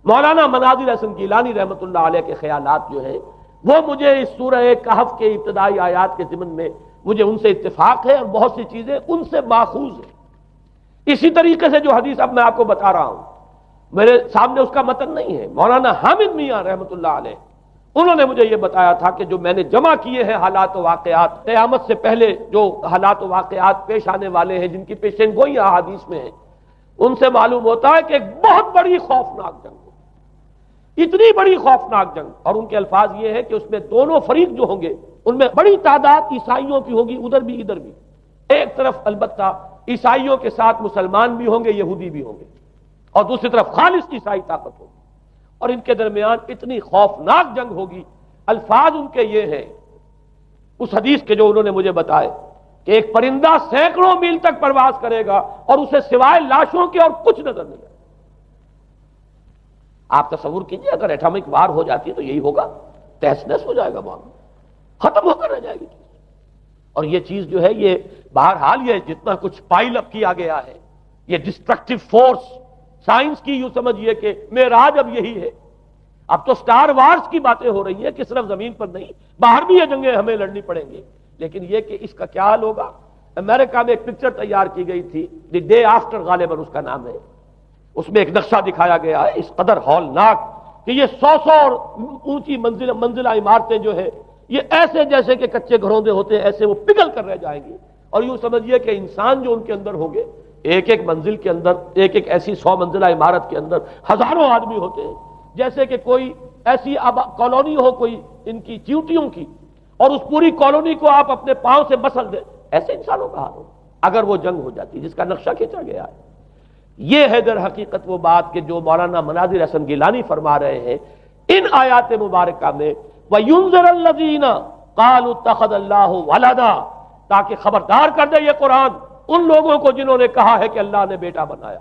مولانا مناظر حسن گیلانی رحمۃ اللہ علیہ کے خیالات جو ہیں وہ مجھے اس سورہ کہف کے ابتدائی آیات کے ضمن میں مجھے ان سے اتفاق ہے، اور بہت سی چیزیں ان سے ماخوذ ہیں۔ اسی طریقے سے جو حدیث اب میں آپ کو بتا رہا ہوں، میرے سامنے اس کا متن نہیں ہے، مولانا حامد میاں رحمۃ اللہ علیہ انہوں نے مجھے یہ بتایا تھا کہ جو میں نے جمع کیے ہیں حالات و واقعات، قیامت سے پہلے جو حالات و واقعات پیش آنے والے ہیں، جن کی پیشین گوئی احادیث میں ہیں، ان سے معلوم ہوتا ہے کہ ایک بہت بڑی خوفناک جنگ، اتنی بڑی خوفناک جنگ، اور ان کے الفاظ یہ ہے کہ اس میں دونوں فریق جو ہوں گے ان میں بڑی تعداد عیسائیوں کی ہوگی، ادھر بھی ادھر بھی، ایک طرف البتہ عیسائیوں کے ساتھ مسلمان بھی ہوں گے، یہودی بھی ہوں گے، اور دوسری طرف خالص عیسائی طاقت ہوگی، اور ان کے درمیان اتنی خوفناک جنگ ہوگی۔ الفاظ ان کے یہ ہیں اس حدیث کے جو انہوں نے مجھے بتائے کہ ایک پرندہ سینکڑوں میل تک پرواز کرے گا اور اسے سوائے لاشوں کے اور کچھ نظر نہیں آئے۔ آپ تصور کیجئے اگر ایٹامک وار ہو جاتی ہے تو یہی ہوگا، تہس نہس ہو جائے گا، معاملہ ختم ہو کر رہ جائے گی۔ اور یہ چیز جو ہے یہ بہرحال یہ جتنا کچھ پائل اپ کیا گیا ہے، یہ ڈسٹرکٹیو فورس سائنس کی یوں سمجھیے کہ معراج اب یہی ہے۔ اب تو سٹار وارز کی باتیں ہو رہی ہیں کہ صرف زمین پر نہیں، باہر بھی یہ جنگیں ہمیں لڑنی پڑیں گی، لیکن یہ کہ اس کا کیا حال ہوگا۔ امریکہ میں ایک پکچر تیار کی گئی تھی، دی ڈے آفٹر غالباً اس کا نام ہے، اس میں ایک نقشہ دکھایا گیا ہے اس قدر ہولناک کہ یہ 100 اور اونچی منزلہ عمارتیں جو ہے یہ ایسے جیسے کہ کچے گھروندے ہوتے ہیں، ایسے وہ پگھل کر رہ جائیں گی، اور یوں سمجھیے کہ انسان جو ان کے اندر ہوں گے ایک ایک منزل کے اندر، ایک ایک ایسی 100 منزلہ عمارت کے اندر ہزاروں آدمی ہوتے ہیں، جیسے کہ کوئی ایسی کالونی ہو کوئی ان کی چیونٹیوں کی، اور اس پوری کالونی کو آپ اپنے پاؤں سے مسل دیں، ایسے انسانوں کا حال ہو اگر وہ جنگ ہو جاتی جس کا نقشہ کھینچا گیا ہے۔ یہ ہے در حقیقت وہ بات کہ جو مولانا مناظر حسن گیلانی فرما رہے ہیں ان آیات مبارکہ میں، وَيُنذِرَ الَّذِينَ قَالُوا اتَّخَذَ اللَّهُ وَلَدًا، تاکہ خبردار کر دے یہ قرآن ان لوگوں کو جنہوں نے کہا ہے کہ اللہ نے بیٹا بنایا،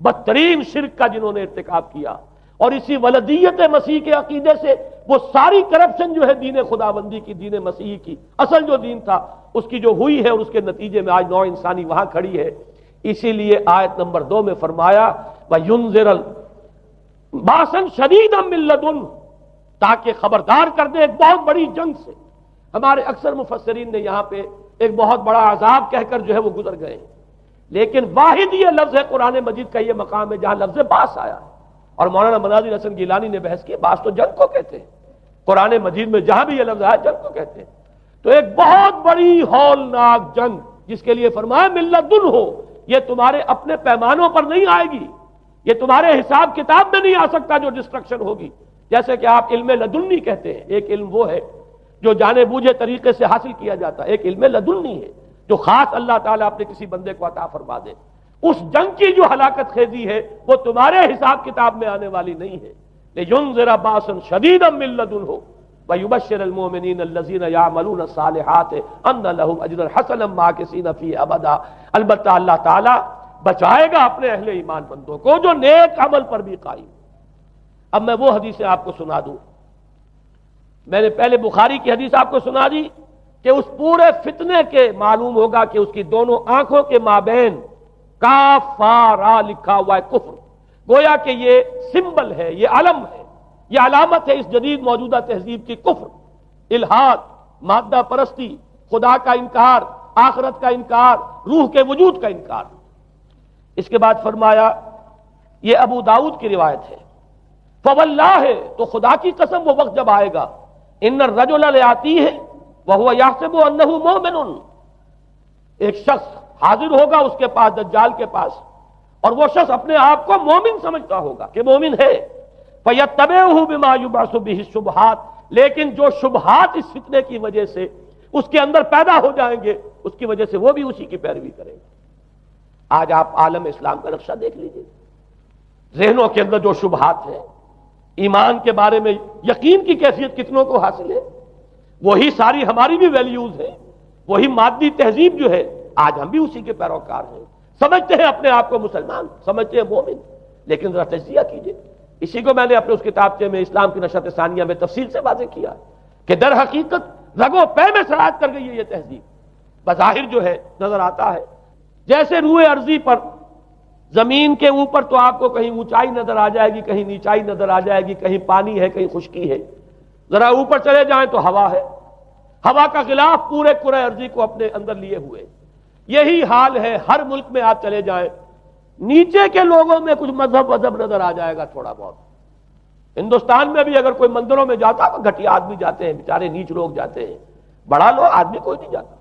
بدترین شرک کا جنہوں نے ارتکاب کیا، اور اسی ولدیت مسیح کے عقیدے سے وہ ساری کرپشن جو ہے دین خداوندی کی، دین مسیح کی اصل جو دین تھا اس کی جو ہوئی ہے، اور اس کے نتیجے میں آج نوع انسانی وہاں کھڑی ہے۔ اسی لیے آیت نمبر 2 میں فرمایا وَيُنذِرَ بَأْسًا شَدِيدًا مِّن لَّدُنْهُ، تاکہ خبردار کر دے ایک بہت بڑی جنگ سے۔ ہمارے اکثر مفسرین نے یہاں پہ ایک بہت بڑا عذاب کہہ کر جو ہے وہ گزر گئے، لیکن واحد یہ لفظ ہے قرآن مجید کا یہ مقام ہے جہاں لفظ باس آیا ہے، اور مولانا مناظر حسن گیلانی نے بحث کی باس تو جنگ کو کہتے ہیں، قرآن مجید میں جہاں بھی یہ لفظ آیا جنگ کو کہتے ہیں۔ تو ایک بہت بڑی ہولناک جنگ جس کے لیے فرمایا مِن لَّدُنْهُ، یہ تمہارے اپنے پیمانوں پر نہیں آئے گی، یہ تمہارے حساب کتاب میں نہیں آ سکتا جو ڈسٹرکشن ہوگی۔ جیسے کہ آپ علم لدنی کہتے ہیں، ایک علم وہ ہے جو جانے بوجھے طریقے سے حاصل کیا جاتا ہے، ایک علم لدنی ہے جو خاص اللہ تعالیٰ اپنے کسی بندے کو عطا فرما دے۔ اس جنگ کی جو ہلاکت خیزی ہے وہ تمہارے حساب کتاب میں آنے والی نہیں ہے۔ لِيُنذِرَ بَأْسًا شَدِيدًا مِّن لَّدُنْهُ وَيُبَشِّرَ الْمُؤْمِنِينَ الَّذِينَ يَعْمَلُونَ الصَّالِحَاتِ أَنَّ لَهُمْ أَجْرًا حَسَنًا مَّاكِثِينَ فِيهِ أَبَدًا۔ البتہ اللہ تعالیٰ بچائے گا اپنے اہل ایمان بندوں کو جو نیک عمل پر بھی قائم۔ اب میں وہ حدیثیں آپ کو سنا دوں، میں نے پہلے بخاری کی حدیث آپ کو سنا دی کہ اس پورے فتنے کے معلوم ہوگا کہ اس کی دونوں آنکھوں کے مابین کافارا لکھا ہوا ہے، کفر، گویا کہ یہ سمبل ہے، یہ علم ہے، یہ علامت ہے اس جدید موجودہ تہذیب کی، کفر، الحاد، مادہ پرستی، خدا کا انکار، آخرت کا انکار، روح کے وجود کا انکار۔ اس کے بعد فرمایا یہ ابو داؤد کی روایت ہے، فواللہ، تو خدا کی قسم وہ وقت جب آئے گا، ان الرجل لآتیہ وہو یحسب انہ مومن، ایک شخص حاضر ہوگا اس کے پاس، دجال کے پاس، اور وہ شخص اپنے آپ کو مومن سمجھتا ہوگا کہ مومن ہے، فیتبعہ بما یبعث بہ الشبہات، لیکن جو شبہات اس فتنے کی وجہ سے اس کے اندر پیدا ہو جائیں گے اس کی وجہ سے وہ بھی اسی کی پیروی کرے گا۔ آج آپ عالم اسلام کا نقشہ دیکھ لیجئے، ذہنوں کے اندر جو شبہات ہیں، ایمان کے بارے میں یقین کی کیفیت کتنوں کو حاصل ہے، وہی ساری ہماری بھی ویلیوز ہیں، وہی مادی تہذیب جو ہے، آج ہم بھی اسی کے پیروکار ہیں، سمجھتے ہیں اپنے آپ کو مسلمان، سمجھتے ہیں مومن، لیکن ذرا تجزیہ کیجئے۔ اسی کو میں نے اپنے اس کتابچے میں اسلام کی نشأت ثانیہ میں تفصیل سے واضح کیا کہ در حقیقت رگ و پے میں سرایت کر گئی ہے یہ تہذیب، بظاہر جو ہے نظر آتا ہے جیسے روئے ارضی پر، زمین کے اوپر تو آپ کو کہیں اونچائی نظر آ جائے گی، کہیں نیچائی نظر آ جائے گی، کہیں پانی ہے، کہیں خشکی ہے، ذرا اوپر چلے جائیں تو ہوا ہے، ہوا کا غلاف پورے کرۂ ارضی کو اپنے اندر لیے ہوئے۔ یہی حال ہے ہر ملک میں آپ چلے جائیں، نیچے کے لوگوں میں کچھ مذہب نظر آ جائے گا تھوڑا بہت۔ ہندوستان میں بھی اگر کوئی مندروں میں جاتا تو گھٹیا آدمی جاتے ہیں، بیچارے نیچ لوگ جاتے ہیں، بڑا لوگ آدمی کوئی نہیں جاتا۔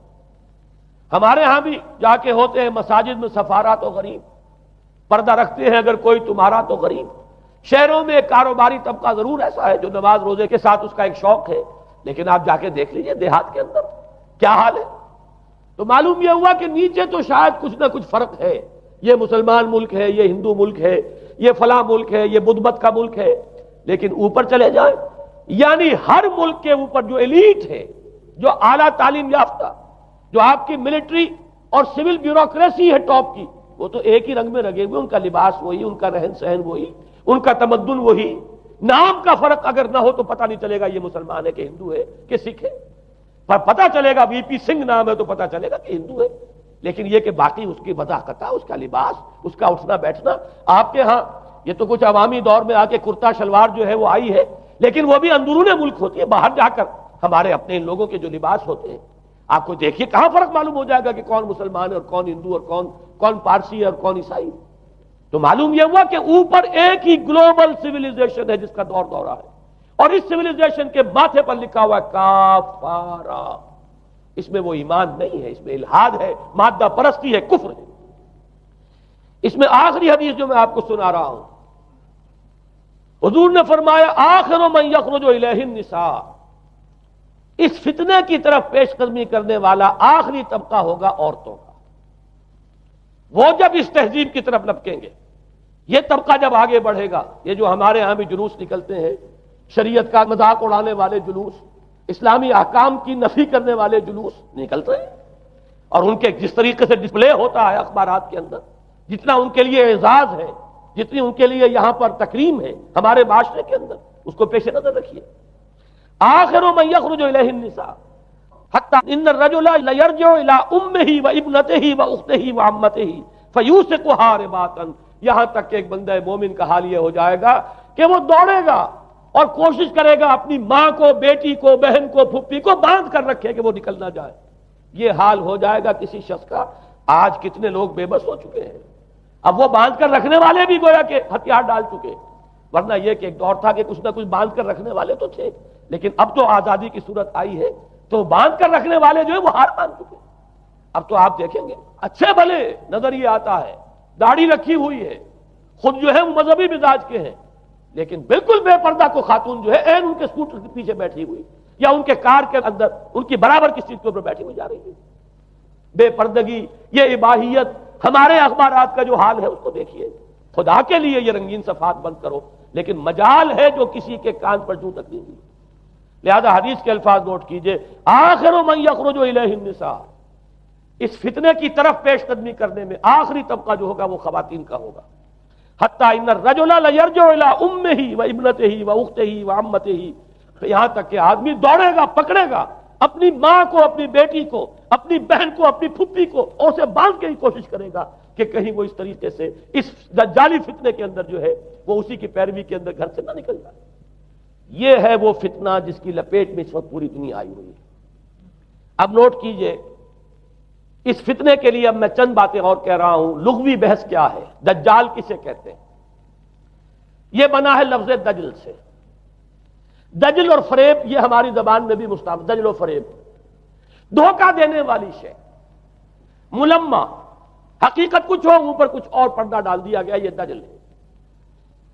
ہمارے ہاں بھی جا کے ہوتے ہیں مساجد میں سفارا تو غریب، پردہ رکھتے ہیں اگر کوئی تمہارا تو غریب۔ شہروں میں ایک کاروباری طبقہ ضرور ایسا ہے جو نماز روزے کے ساتھ اس کا ایک شوق ہے، لیکن آپ جا کے دیکھ لیجئے دیہات کے اندر کیا حال ہے۔ تو معلوم یہ ہوا کہ نیچے تو شاید کچھ نہ کچھ فرق ہے، یہ مسلمان ملک ہے، یہ ہندو ملک ہے، یہ فلاں ملک ہے، یہ بدھ مت کا ملک ہے، لیکن اوپر چلے جائیں یعنی ہر ملک کے اوپر جو ایلیٹ ہے، جو اعلیٰ تعلیم یافتہ، جو آپ کی ملٹری اور سول بیوروکریسی ہے ٹاپ کی، وہ تو ایک ہی رنگ میں رگے ہوئے، ان کا لباس وہی، ان کا رہن سہن وہی، ان کا تمدن وہی، نام کا فرق اگر نہ ہو تو پتہ نہیں چلے گا یہ مسلمان ہے کہ ہندو ہے کہ سکھ ہے، پر پتہ چلے گا وی پی سنگھ نام ہے تو پتہ چلے گا کہ ہندو ہے، لیکن یہ کہ باقی اس کی وضاحت، اس کا لباس، اس کا اٹھنا بیٹھنا، آپ کے ہاں یہ تو کچھ عوامی دور میں آ کے کرتا شلوار جو ہے وہ آئی ہے، لیکن وہ بھی اندرون ملک ہوتی ہے، باہر جا کر ہمارے اپنے ان لوگوں کے جو لباس ہوتے ہیں آپ کو دیکھیے کہاں فرق معلوم ہو جائے گا کہ کون مسلمان ہے اور کون ہندو اور کون پارسی ہے اور کون عیسائی۔ تو معلوم یہ ہوا کہ اوپر ایک ہی گلوبل سویلائزیشن ہے جس کا دور دورہ ہے، اور اس سویلائزیشن کے ماتھے پر لکھا ہوا ہے کافارا، اس میں وہ ایمان نہیں ہے، اس میں الحاد ہے، مادہ پرستی ہے، کفر ہے۔ اس میں آخری حدیث جو میں آپ کو سنا رہا ہوں، حضور نے فرمایا آخر من یخرج الیہ النساء، اس فتنے کی طرف پیش قدمی کرنے والا آخری طبقہ ہوگا عورتوں کا۔ وہ جب اس تہذیب کی طرف لپکیں گے، یہ طبقہ جب آگے بڑھے گا، یہ جو ہمارے ہاں بھی جلوس نکلتے ہیں، شریعت کا مذاق اڑانے والے جلوس، اسلامی احکام کی نفی کرنے والے جلوس نکلتے ہیں، اور ان کے جس طریقے سے ڈسپلے ہوتا ہے اخبارات کے اندر، جتنا ان کے لیے اعزاز ہے، جتنی ان کے لیے یہاں پر تکریم ہے ہمارے معاشرے کے اندر، اس کو پیش نظر رکھیے۔ آخر من یخرج الیہ النساء حتی ان الرجل لیرجع الی امہ و ابنتہ و اختہ و عمتہ فیوثقها رباطا، یہاں تک کہ ایک بندہ مومن کا حال یہ ہو جائے گا کہ وہ دوڑے گا اور کوشش کرے گا اپنی ماں کو، بیٹی کو، بہن کو، پھپھی کو باندھ کر رکھے کہ وہ نکل نہ جائے۔ یہ حال ہو جائے گا کسی شخص کا۔ آج کتنے لوگ بے بس ہو چکے ہیں، اب وہ باندھ کر رکھنے والے بھی گویا کہ ہتھیار ڈال چکے، ورنہ یہ کہ ایک دور تھا کہ کچھ نہ کچھ باندھ کر رکھنے والے تو تھے، لیکن اب تو آزادی کی صورت آئی ہے تو باندھ کر رکھنے والے جو ہے وہ ہار مان چکے۔ اب تو آپ دیکھیں گے اچھے بھلے نظر یہ آتا ہے، داڑھی رکھی ہوئی ہے، خود جو ہے وہ مذہبی مزاج کے ہیں، لیکن بالکل بے پردہ کو خاتون جو ہے این ان کے سکوٹر کے پیچھے بیٹھی ہوئی یا ان کے کار کے اندر ان کی برابر کی سیٹ کے اوپر بیٹھی ہوئی جا رہی ہے۔ بے پردگی، یہ اباحیت، ہمارے اخبارات کا جو حال ہے اس کو دیکھیے۔ خدا کے لیے یہ رنگین صفحات بند کرو، لیکن مجال ہے جو کسی کے کان پر جوں تک نہیں ہوئی۔ لہذا حدیث کے الفاظ نوٹ کیجئے، آخر من یخرج الیہ النساء، اس فتنے کی طرف پیش قدمی کرنے میں آخری طبقہ جو ہوگا وہ خواتین کا ہوگا۔ حتی ان الرجل لیرجع الی امہ و ابنتہ و اختہ و عمتہ، یہاں تک کہ آدمی دوڑے گا، پکڑے گا اپنی ماں کو، اپنی بیٹی کو، اپنی بہن کو، اپنی پھپھی کو، اور اسے باندھ کے ہی کوشش کرے گا کہ کہیں وہ اس طریقے سے اس دجالی فتنے کے اندر جو ہے وہ اسی کی پیروی کے اندر گھر سے نہ نکل جائے۔ یہ ہے وہ فتنہ جس کی لپیٹ میں اس وقت پوری دنیا آئی ہوئی ہے۔ اب نوٹ کیجئے، اس فتنے کے لیے اب میں چند باتیں اور کہہ رہا ہوں۔ لغوی بحث کیا ہے؟ دجال کسے کہتے ہیں؟ یہ بنا ہے لفظ دجل سے۔ دجل اور فریب یہ ہماری زبان میں بھی مستعمل، دجل و فریب، دھوکہ دینے والی شے، ملمہ، حقیقت کچھ ہو اوپر کچھ اور پردہ ڈال دیا گیا، یہ دجل ہے۔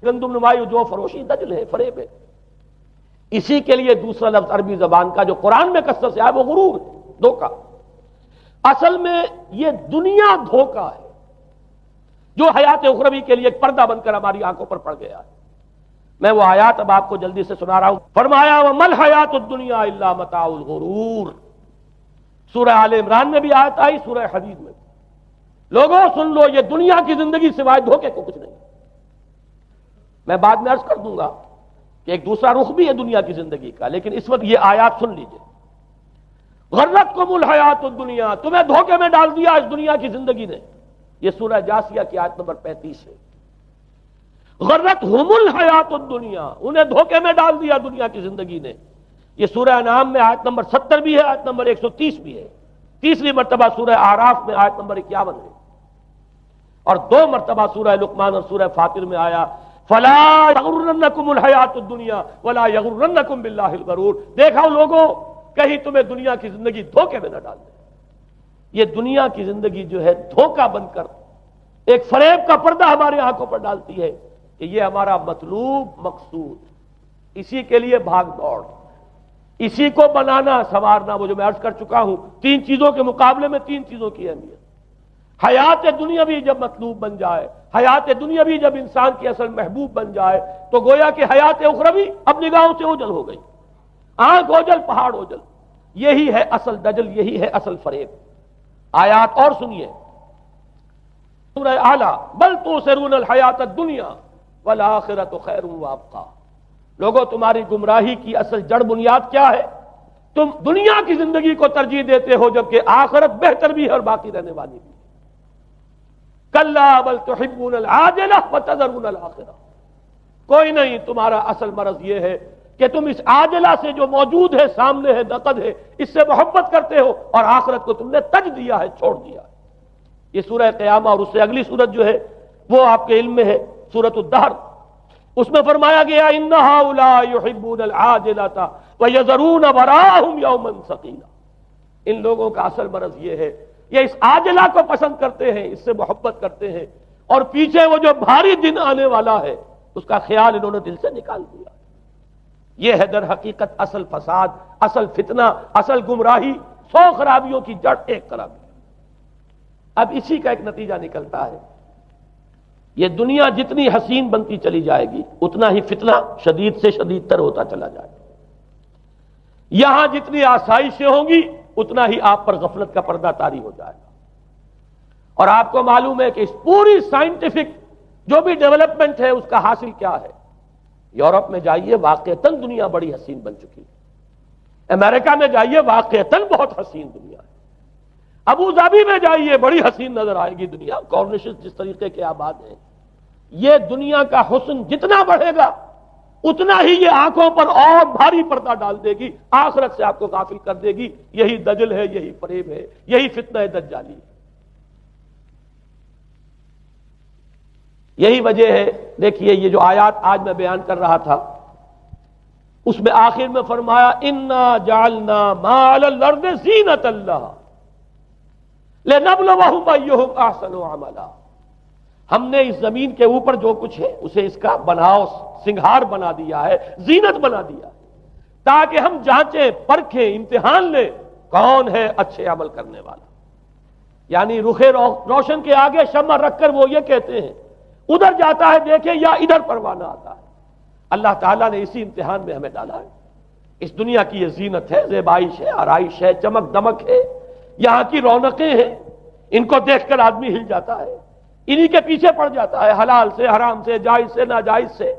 گندم نمائی جو فروشی دجل ہے، فریب ہے۔ اسی کے لیے دوسرا لفظ عربی زبان کا جو قرآن میں کثرت سے آیا وہ غرور ہے، دھوکہ۔ اصل میں یہ دنیا دھوکہ ہے جو حیات اخروی کے لیے ایک پردہ بن کر ہماری آنکھوں پر پڑ گیا ہے۔ میں وہ آیات اب آپ کو جلدی سے سنا رہا ہوں۔ فرمایا وَمَا الْحَيَاةُ الدُّنْيَا إِلَّا مَتَاعُ الْغُرُورِ، سورہ آل عمران میں بھی آیت آئی، سورہ حدید میں۔ لوگوں سن لو، یہ دنیا کی زندگی سوائے دھوکے کو کچھ نہیں۔ میں بعد میں عرض کر دوں گا کہ ایک دوسرا رخ بھی ہے دنیا کی زندگی کا، لیکن اس وقت یہ آیات سن لیجئے۔ غرتکم الحیات الدنیا، تمہیں دھوکے میں ڈال دیا اس دنیا کی زندگی نے، یہ سورہ جاسیہ کی آیت نمبر 35 ہے۔ غرتہم الحیات الدنیا، انہیں دھوکے میں ڈال دیا دنیا کی زندگی نے، یہ سورہ انعام میں آیت نمبر 70 بھی ہے، آیت نمبر 130 بھی ہے۔ تیسری مرتبہ سورہ اعراف میں آیت نمبر 51 ہے، اور 2 مرتبہ سورہ لقمان اور سورہ فاطر میں آیا فَلَا يَغُرَّنَّكُمُ الْحَيَاةُ الدُّنْيَا وَلَا يَغُرَّنَّكُمْ بِاللَّهِ الْغَرُورُ، دیکھو لوگوں کہیں تمہیں دنیا کی زندگی دھوکے میں نہ ڈال دے۔ یہ دنیا کی زندگی جو ہے دھوکہ بن کر ایک فریب کا پردہ ہمارے آنکھوں پر ڈالتی ہے کہ یہ ہمارا مطلوب مقصود، اسی کے لیے بھاگ دوڑ، اسی کو بنانا سنوارنا۔ وہ جو میں عرض کر چکا ہوں، 3 چیزوں کے مقابلے میں 3 چیزوں کی اہمیت۔ حیات دنیاوی جب مطلوب بن جائے، حیات دنیاوی جب انسان کی اصل محبوب بن جائے، تو گویا کہ حیات اخروی اب نگاہوں سے اوجل ہو گئی، آنکھ اوجل پہاڑ اوجل۔ یہی ہے اصل دجل، یہی ہے اصل فریب۔ آیات اور سنیے، سورہ اعلیٰ، بل تؤثرون الحیات الدنیا والآخرۃ خیر وابقیٰ، لوگوں تمہاری گمراہی کی اصل جڑ بنیاد کیا ہے؟ تم دنیا کی زندگی کو ترجیح دیتے ہو جبکہ آخرت بہتر بھی ہے اور باقی رہنے والی بھی۔ کلا بل تحبون العاجلہ وتذرون الآخرہ، کوئی نہیں، تمہارا اصل مرض یہ ہے کہ تم اس عاجلہ سے جو موجود ہے، سامنے ہے، نقد ہے، اس سے محبت کرتے ہو، اور آخرت کو تم نے تج دیا ہے، چھوڑ دیا ہے۔ یہ سورہ قیامہ اور اس سے اگلی سورت جو ہے وہ آپ کے علم میں ہے، سورۃ الدہر، اس میں فرمایا گیا ان ہؤلاء یحبون العاجلۃ ویذرون وراءہم یوما ثقیلا، ان لوگوں کا اصل مرض یہ ہے، یہ اس عاجلہ کو پسند کرتے ہیں، اس سے محبت کرتے ہیں، اور پیچھے وہ جو بھاری دن آنے والا ہے اس کا خیال انہوں نے دل سے نکال دیا. یہ ہے در حقیقت اصل فساد، اصل فتنہ، اصل گمراہی. 100 خرابیوں کی جڑ ایک خرابی. اب اسی کا ایک نتیجہ نکلتا ہے، یہ دنیا جتنی حسین بنتی چلی جائے گی اتنا ہی فتنہ شدید سے شدید تر ہوتا چلا جائے گا. یہاں جتنی آسائشیں ہوں گی اتنا ہی آپ پر غفلت کا پردہ طاری ہو جائے گا. اور آپ کو معلوم ہے کہ اس پوری سائنٹیفک جو بھی ڈیولپمنٹ ہے اس کا حاصل کیا ہے. یورپ میں جائیے واقعتاً دنیا بڑی حسین بن چکی ہے. امریکہ میں جائیے واقعتاً بہت حسین دنیا ہے. ابو ظبی میں جائیے بڑی حسین نظر آئے گی دنیا. کارنیشز جس طریقے کے آباد ہیں. یہ دنیا کا حسن جتنا بڑھے گا اتنا ہی یہ آنکھوں پر اور بھاری پردہ ڈال دے گی، آخرت سے آپ کو غافل کر دے گی. یہی دجل ہے، یہی فریب ہے، یہی فتنہ دجالی ہے. یہی وجہ ہے. دیکھیے یہ جو آیات آج میں بیان کر رہا تھا اس میں آخر میں فرمایا انا جعلنا ما علی الارض زینۃ اللہ لنبلوہم ایہم احسن عملا. ہم نے اس زمین کے اوپر جو کچھ ہے اسے اس کا بناؤ سنگھار بنا دیا ہے، زینت بنا دیا ہے، تاکہ ہم جانچیں پرکھیں امتحان لیں کون ہے اچھے عمل کرنے والا. یعنی رخ روشن کے آگے شمع رکھ کر وہ یہ کہتے ہیں ادھر جاتا ہے دیکھیں یا ادھر پروانہ آتا ہے. اللہ تعالیٰ نے اسی امتحان میں ہمیں ڈالا ہے. اس دنیا کی یہ زینت ہے، زیبائش ہے، آرائش ہے، چمک دمک ہے، یہاں کی رونقیں ہیں. ان کو دیکھ کر آدمی ہل جاتا ہے، انہی کے پیچھے پڑ جاتا ہے. حلال سے حرام سے، جائز سے ناجائز سے،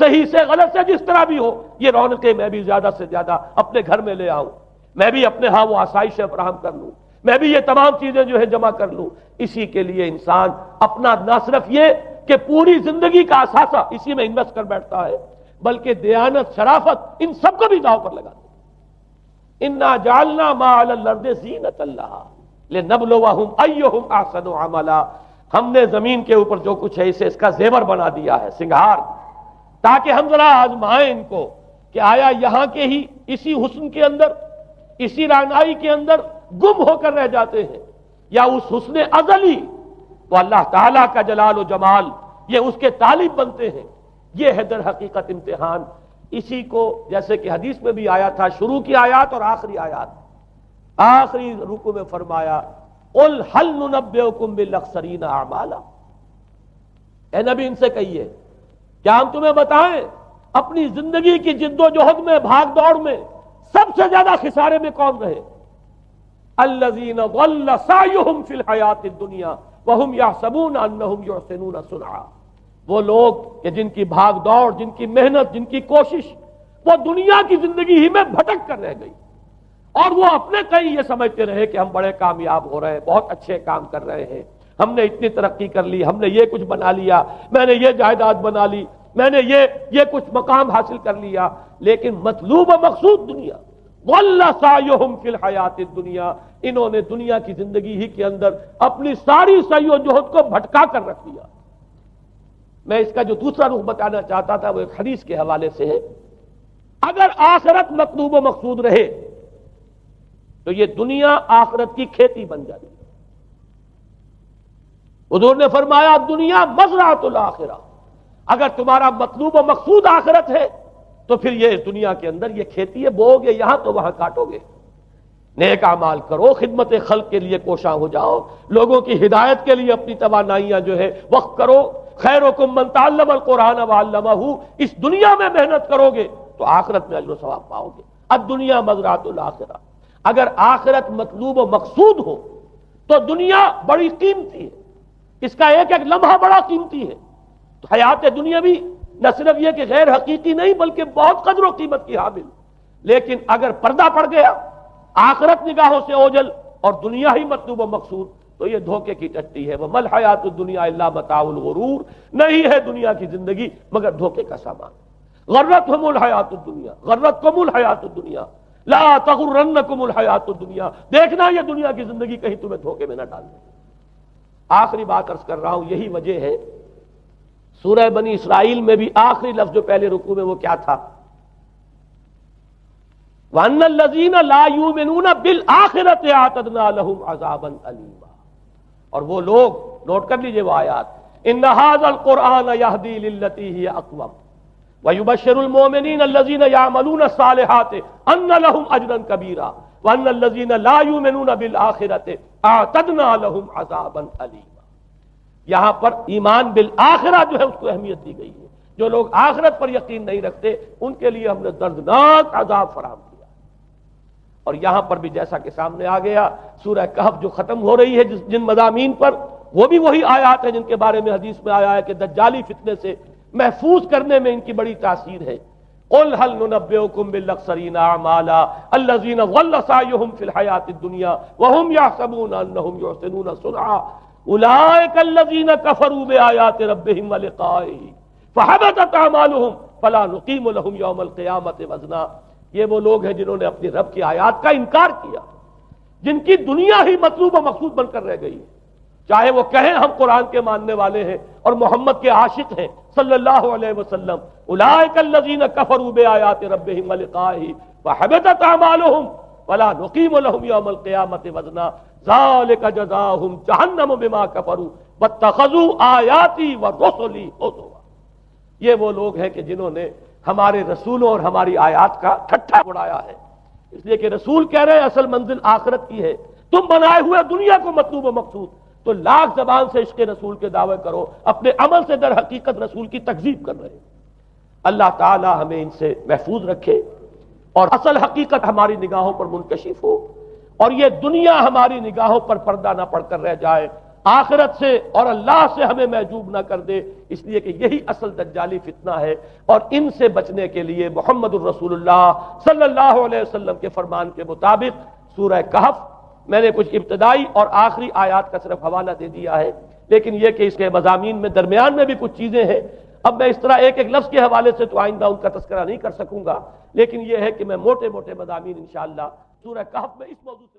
صحیح سے غلط سے، جس طرح بھی ہو یہ رونقیں میں بھی زیادہ سے زیادہ اپنے گھر میں لے آؤں، میں بھی اپنے ہاں وہ آسائشیں فراہم کر لوں، میں بھی یہ تمام چیزیں جو ہے جمع کر لوں. اسی کے لیے انسان اپنا نہ صرف یہ کہ پوری زندگی کا اثاثہ اسی میں انویسٹ کر بیٹھتا ہے بلکہ دیانت، شرافت، ان سب کو بھی داؤ پر لگا دے. انا جعلنا ما علی الارض زینۃ اللہ لنبلوہم ایہم احسن عملا. ہم نے زمین کے اوپر جو کچھ ہے اسے اس کا زیور بنا دیا ہے، سنگھار، تاکہ ہم ذرا آزمائیں ان کو کہ آیا یہاں کے ہی اسی حسن کے اندر، اسی رعنائی کے اندر گم ہو کر رہ جاتے ہیں یا اس حسن ازلی تو اللہ تعالیٰ کا جلال و جمال یہ اس کے طالب بنتے ہیں. یہ ہے در حقیقت امتحان. اسی کو جیسے کہ حدیث میں بھی آیا تھا، شروع کی آیات اور آخری آیات، آخری رکوع میں فرمایا قل هل ننبئکم بالاخسرین اعمالا. اے نبی ان سے کہیے کیا ہم تمہیں بتائیں اپنی زندگی کی جد و جہد میں، بھاگ دوڑ میں سب سے زیادہ خسارے میں کون رہے؟ الذین ضل سعیہم فی الحیاۃ الدنیا وہم یحسبون انہم یحسنون صنعا. وہ لوگ کہ جن کی بھاگ دوڑ، جن کی محنت، جن کی کوشش وہ دنیا کی زندگی ہی میں بھٹک کر رہ گئی اور وہ اپنے کہیں یہ سمجھتے رہے کہ ہم بڑے کامیاب ہو رہے ہیں، بہت اچھے کام کر رہے ہیں، ہم نے اتنی ترقی کر لی، ہم نے یہ کچھ بنا لیا، میں نے یہ جائیداد بنا لی، میں نے یہ کچھ مقام حاصل کر لیا. لیکن مطلوب و مقصود دنیا. ضل سعیہم فی الحیاۃ الدنیا. انہوں نے دنیا کی زندگی ہی کے اندر اپنی ساری سعی و جہد کو بھٹکا کر رکھ دیا. میں اس کا جو دوسرا رخ بتانا چاہتا تھا وہ ایک حدیث کے حوالے سے ہے. اگر آخرت مطلوب و مقصود رہے تو یہ دنیا آخرت کی کھیتی بن جاتی. حضور نے فرمایا دنیا مزرعۃ الآخرہ. اگر تمہارا مطلوب و مقصود آخرت ہے تو پھر یہ دنیا کے اندر یہ کھیتی ہے، بو گے یہاں تو وہاں کاٹو گے. نیک اعمال کرو، خدمت خلق کے لیے کوشاں ہو جاؤ، لوگوں کی ہدایت کے لیے اپنی توانائیاں جو ہے وقف کرو. خیرکم من تعلم القرآن وعلمہ. اس دنیا میں محنت کرو گے تو آخرت میں اجر و ثواب پاؤ گے. الدنیا مزرعۃ الآخرہ. اگر آخرت مطلوب و مقصود ہو تو دنیا بڑی قیمتی ہے، اس کا ایک ایک لمحہ بڑا قیمتی ہے. تو حیات دنیا بھی نہ صرف یہ کہ غیر حقیقی نہیں بلکہ بہت قدر و قیمت کی حامل. لیکن اگر پردہ پڑ گیا، آخرت نگاہوں سے اوجھل اور دنیا ہی مطلوب و مقصود، تو یہ دھوکے کی ٹٹی ہے. وَمَا الْحَيَاةُ الدُّنْيَا إِلَّا مَتَاعُ الْغُرُورِ. نہیں ہے دنیا کی زندگی مگر دھوکے کا سامان. غرتہم الحیات الدنیا، غرتکم الحیات الدنیا، لا تغرنکم الحیات الدنیا. دیکھنا یہ دنیا کی زندگی کہیں تمہیں دھوکے میں نہ ڈال دے. آخری بات عرض کر رہا ہوں، یہی وجہ ہے سورہ بنی اسرائیل میں بھی آخری لفظ جو پہلے رکوع میں وہ کیا تھا؟ وَأَنَّ الَّذِينَ لَا يُؤْمِنُونَ بِالْآخِرَةِ أَعْتَدْنَا لَهُمْ عَذَابًا أَلِيمًا. اور وہ لوگ، نوٹ کر لیجئے وہ آیات، ان ھذا القرآن یہدی للتی ہی اقوم ویبشر المؤمنین الذین یعملون الصالحات ان لهم اجرا کبیرا وان الذین لا یؤمنون بالآخرۃ اعتدنا لهم عذابا الیما۔ یہاں پر ایمان بالآخرہ جو ہے اس کو اہمیت دی گئی ہے، جو لوگ آخرت پر یقین نہیں رکھتے ان کے لیے ہم نے دردناک عذاب فراہم کیا۔ اور یہاں پر بھی جیسا کہ سامنے آ گیا، سورہ کہف جو ختم ہو رہی ہے جن مضامین پر، وہ بھی وہی آیات ہیں جن کے بارے میں حدیث میں آیا ہے کہ دجالی فتنے سے محفوظ کرنے میں ان کی بڑی تاثیر ہے۔ قل هل ننبئكم بالاخسرین اعمالا الذین ضل سعیهم فی الحیاۃ الدنیا وهم یحسبون انهم یحسنون صنعا اولئک الذین کفروا بآیات ربهم ولقائه فحبطت اعمالهم فلا نقیم لهم یوم القیامۃ وزنا۔ یہ وہ لوگ ہیں جنہوں نے اپنی رب کی آیات کا انکار کیا، جن کی دنیا ہی مطلوب و مقصود بن کر رہ گئی ہے، چاہے وہ کہیں ہم قرآن کے ماننے والے ہیں اور محمد کے عاشق ہیں صلی اللہ علیہ وسلم، اولئک الذین کفروا بآیات ربهم ولقائه فحبطت اعمالهم ولا نقیم لهم یوم القیامۃ وزنا ذلک جزاؤہم جہنم بما کفروا واتخذوا آیاتی ورسلی ہزوا۔ یہ وہ لوگ ہیں کہ جنہوں نے ہمارے رسولوں اور ہماری آیات کا ٹھٹھا اڑایا ہے، اس لیے کہ رسول کہہ رہے ہیں اصل منزل آخرت کی ہے، تم بنائے ہوئے دنیا کو مطلوب و مقصود، تو لاکھ زبان سے عشق رسول کے دعوے کرو، اپنے عمل سے در حقیقت رسول کی تکذیب کر رہے ہیں۔ اللہ تعالی ہمیں ان سے محفوظ رکھے اور اصل حقیقت ہماری نگاہوں پر منکشف ہو، اور یہ دنیا ہماری نگاہوں پر پردہ نہ پڑ کر رہ جائے، آخرت سے اور اللہ سے ہمیں محجوب نہ کر دے، اس لیے کہ یہی اصل دجالی فتنہ ہے۔ اور ان سے بچنے کے لیے محمد الرسول اللہ صلی اللہ علیہ وسلم کے فرمان کے مطابق سورہ کہف میں نے کچھ ابتدائی اور آخری آیات کا صرف حوالہ دے دیا ہے، لیکن یہ کہ اس کے مضامین میں درمیان میں بھی کچھ چیزیں ہیں۔ اب میں اس طرح ایک ایک لفظ کے حوالے سے تو آئندہ ان کا تذکرہ نہیں کر سکوں گا، لیکن یہ ہے کہ میں موٹے موٹے مضامین انشاءاللہ سورہ کہف میں اس موضوع سے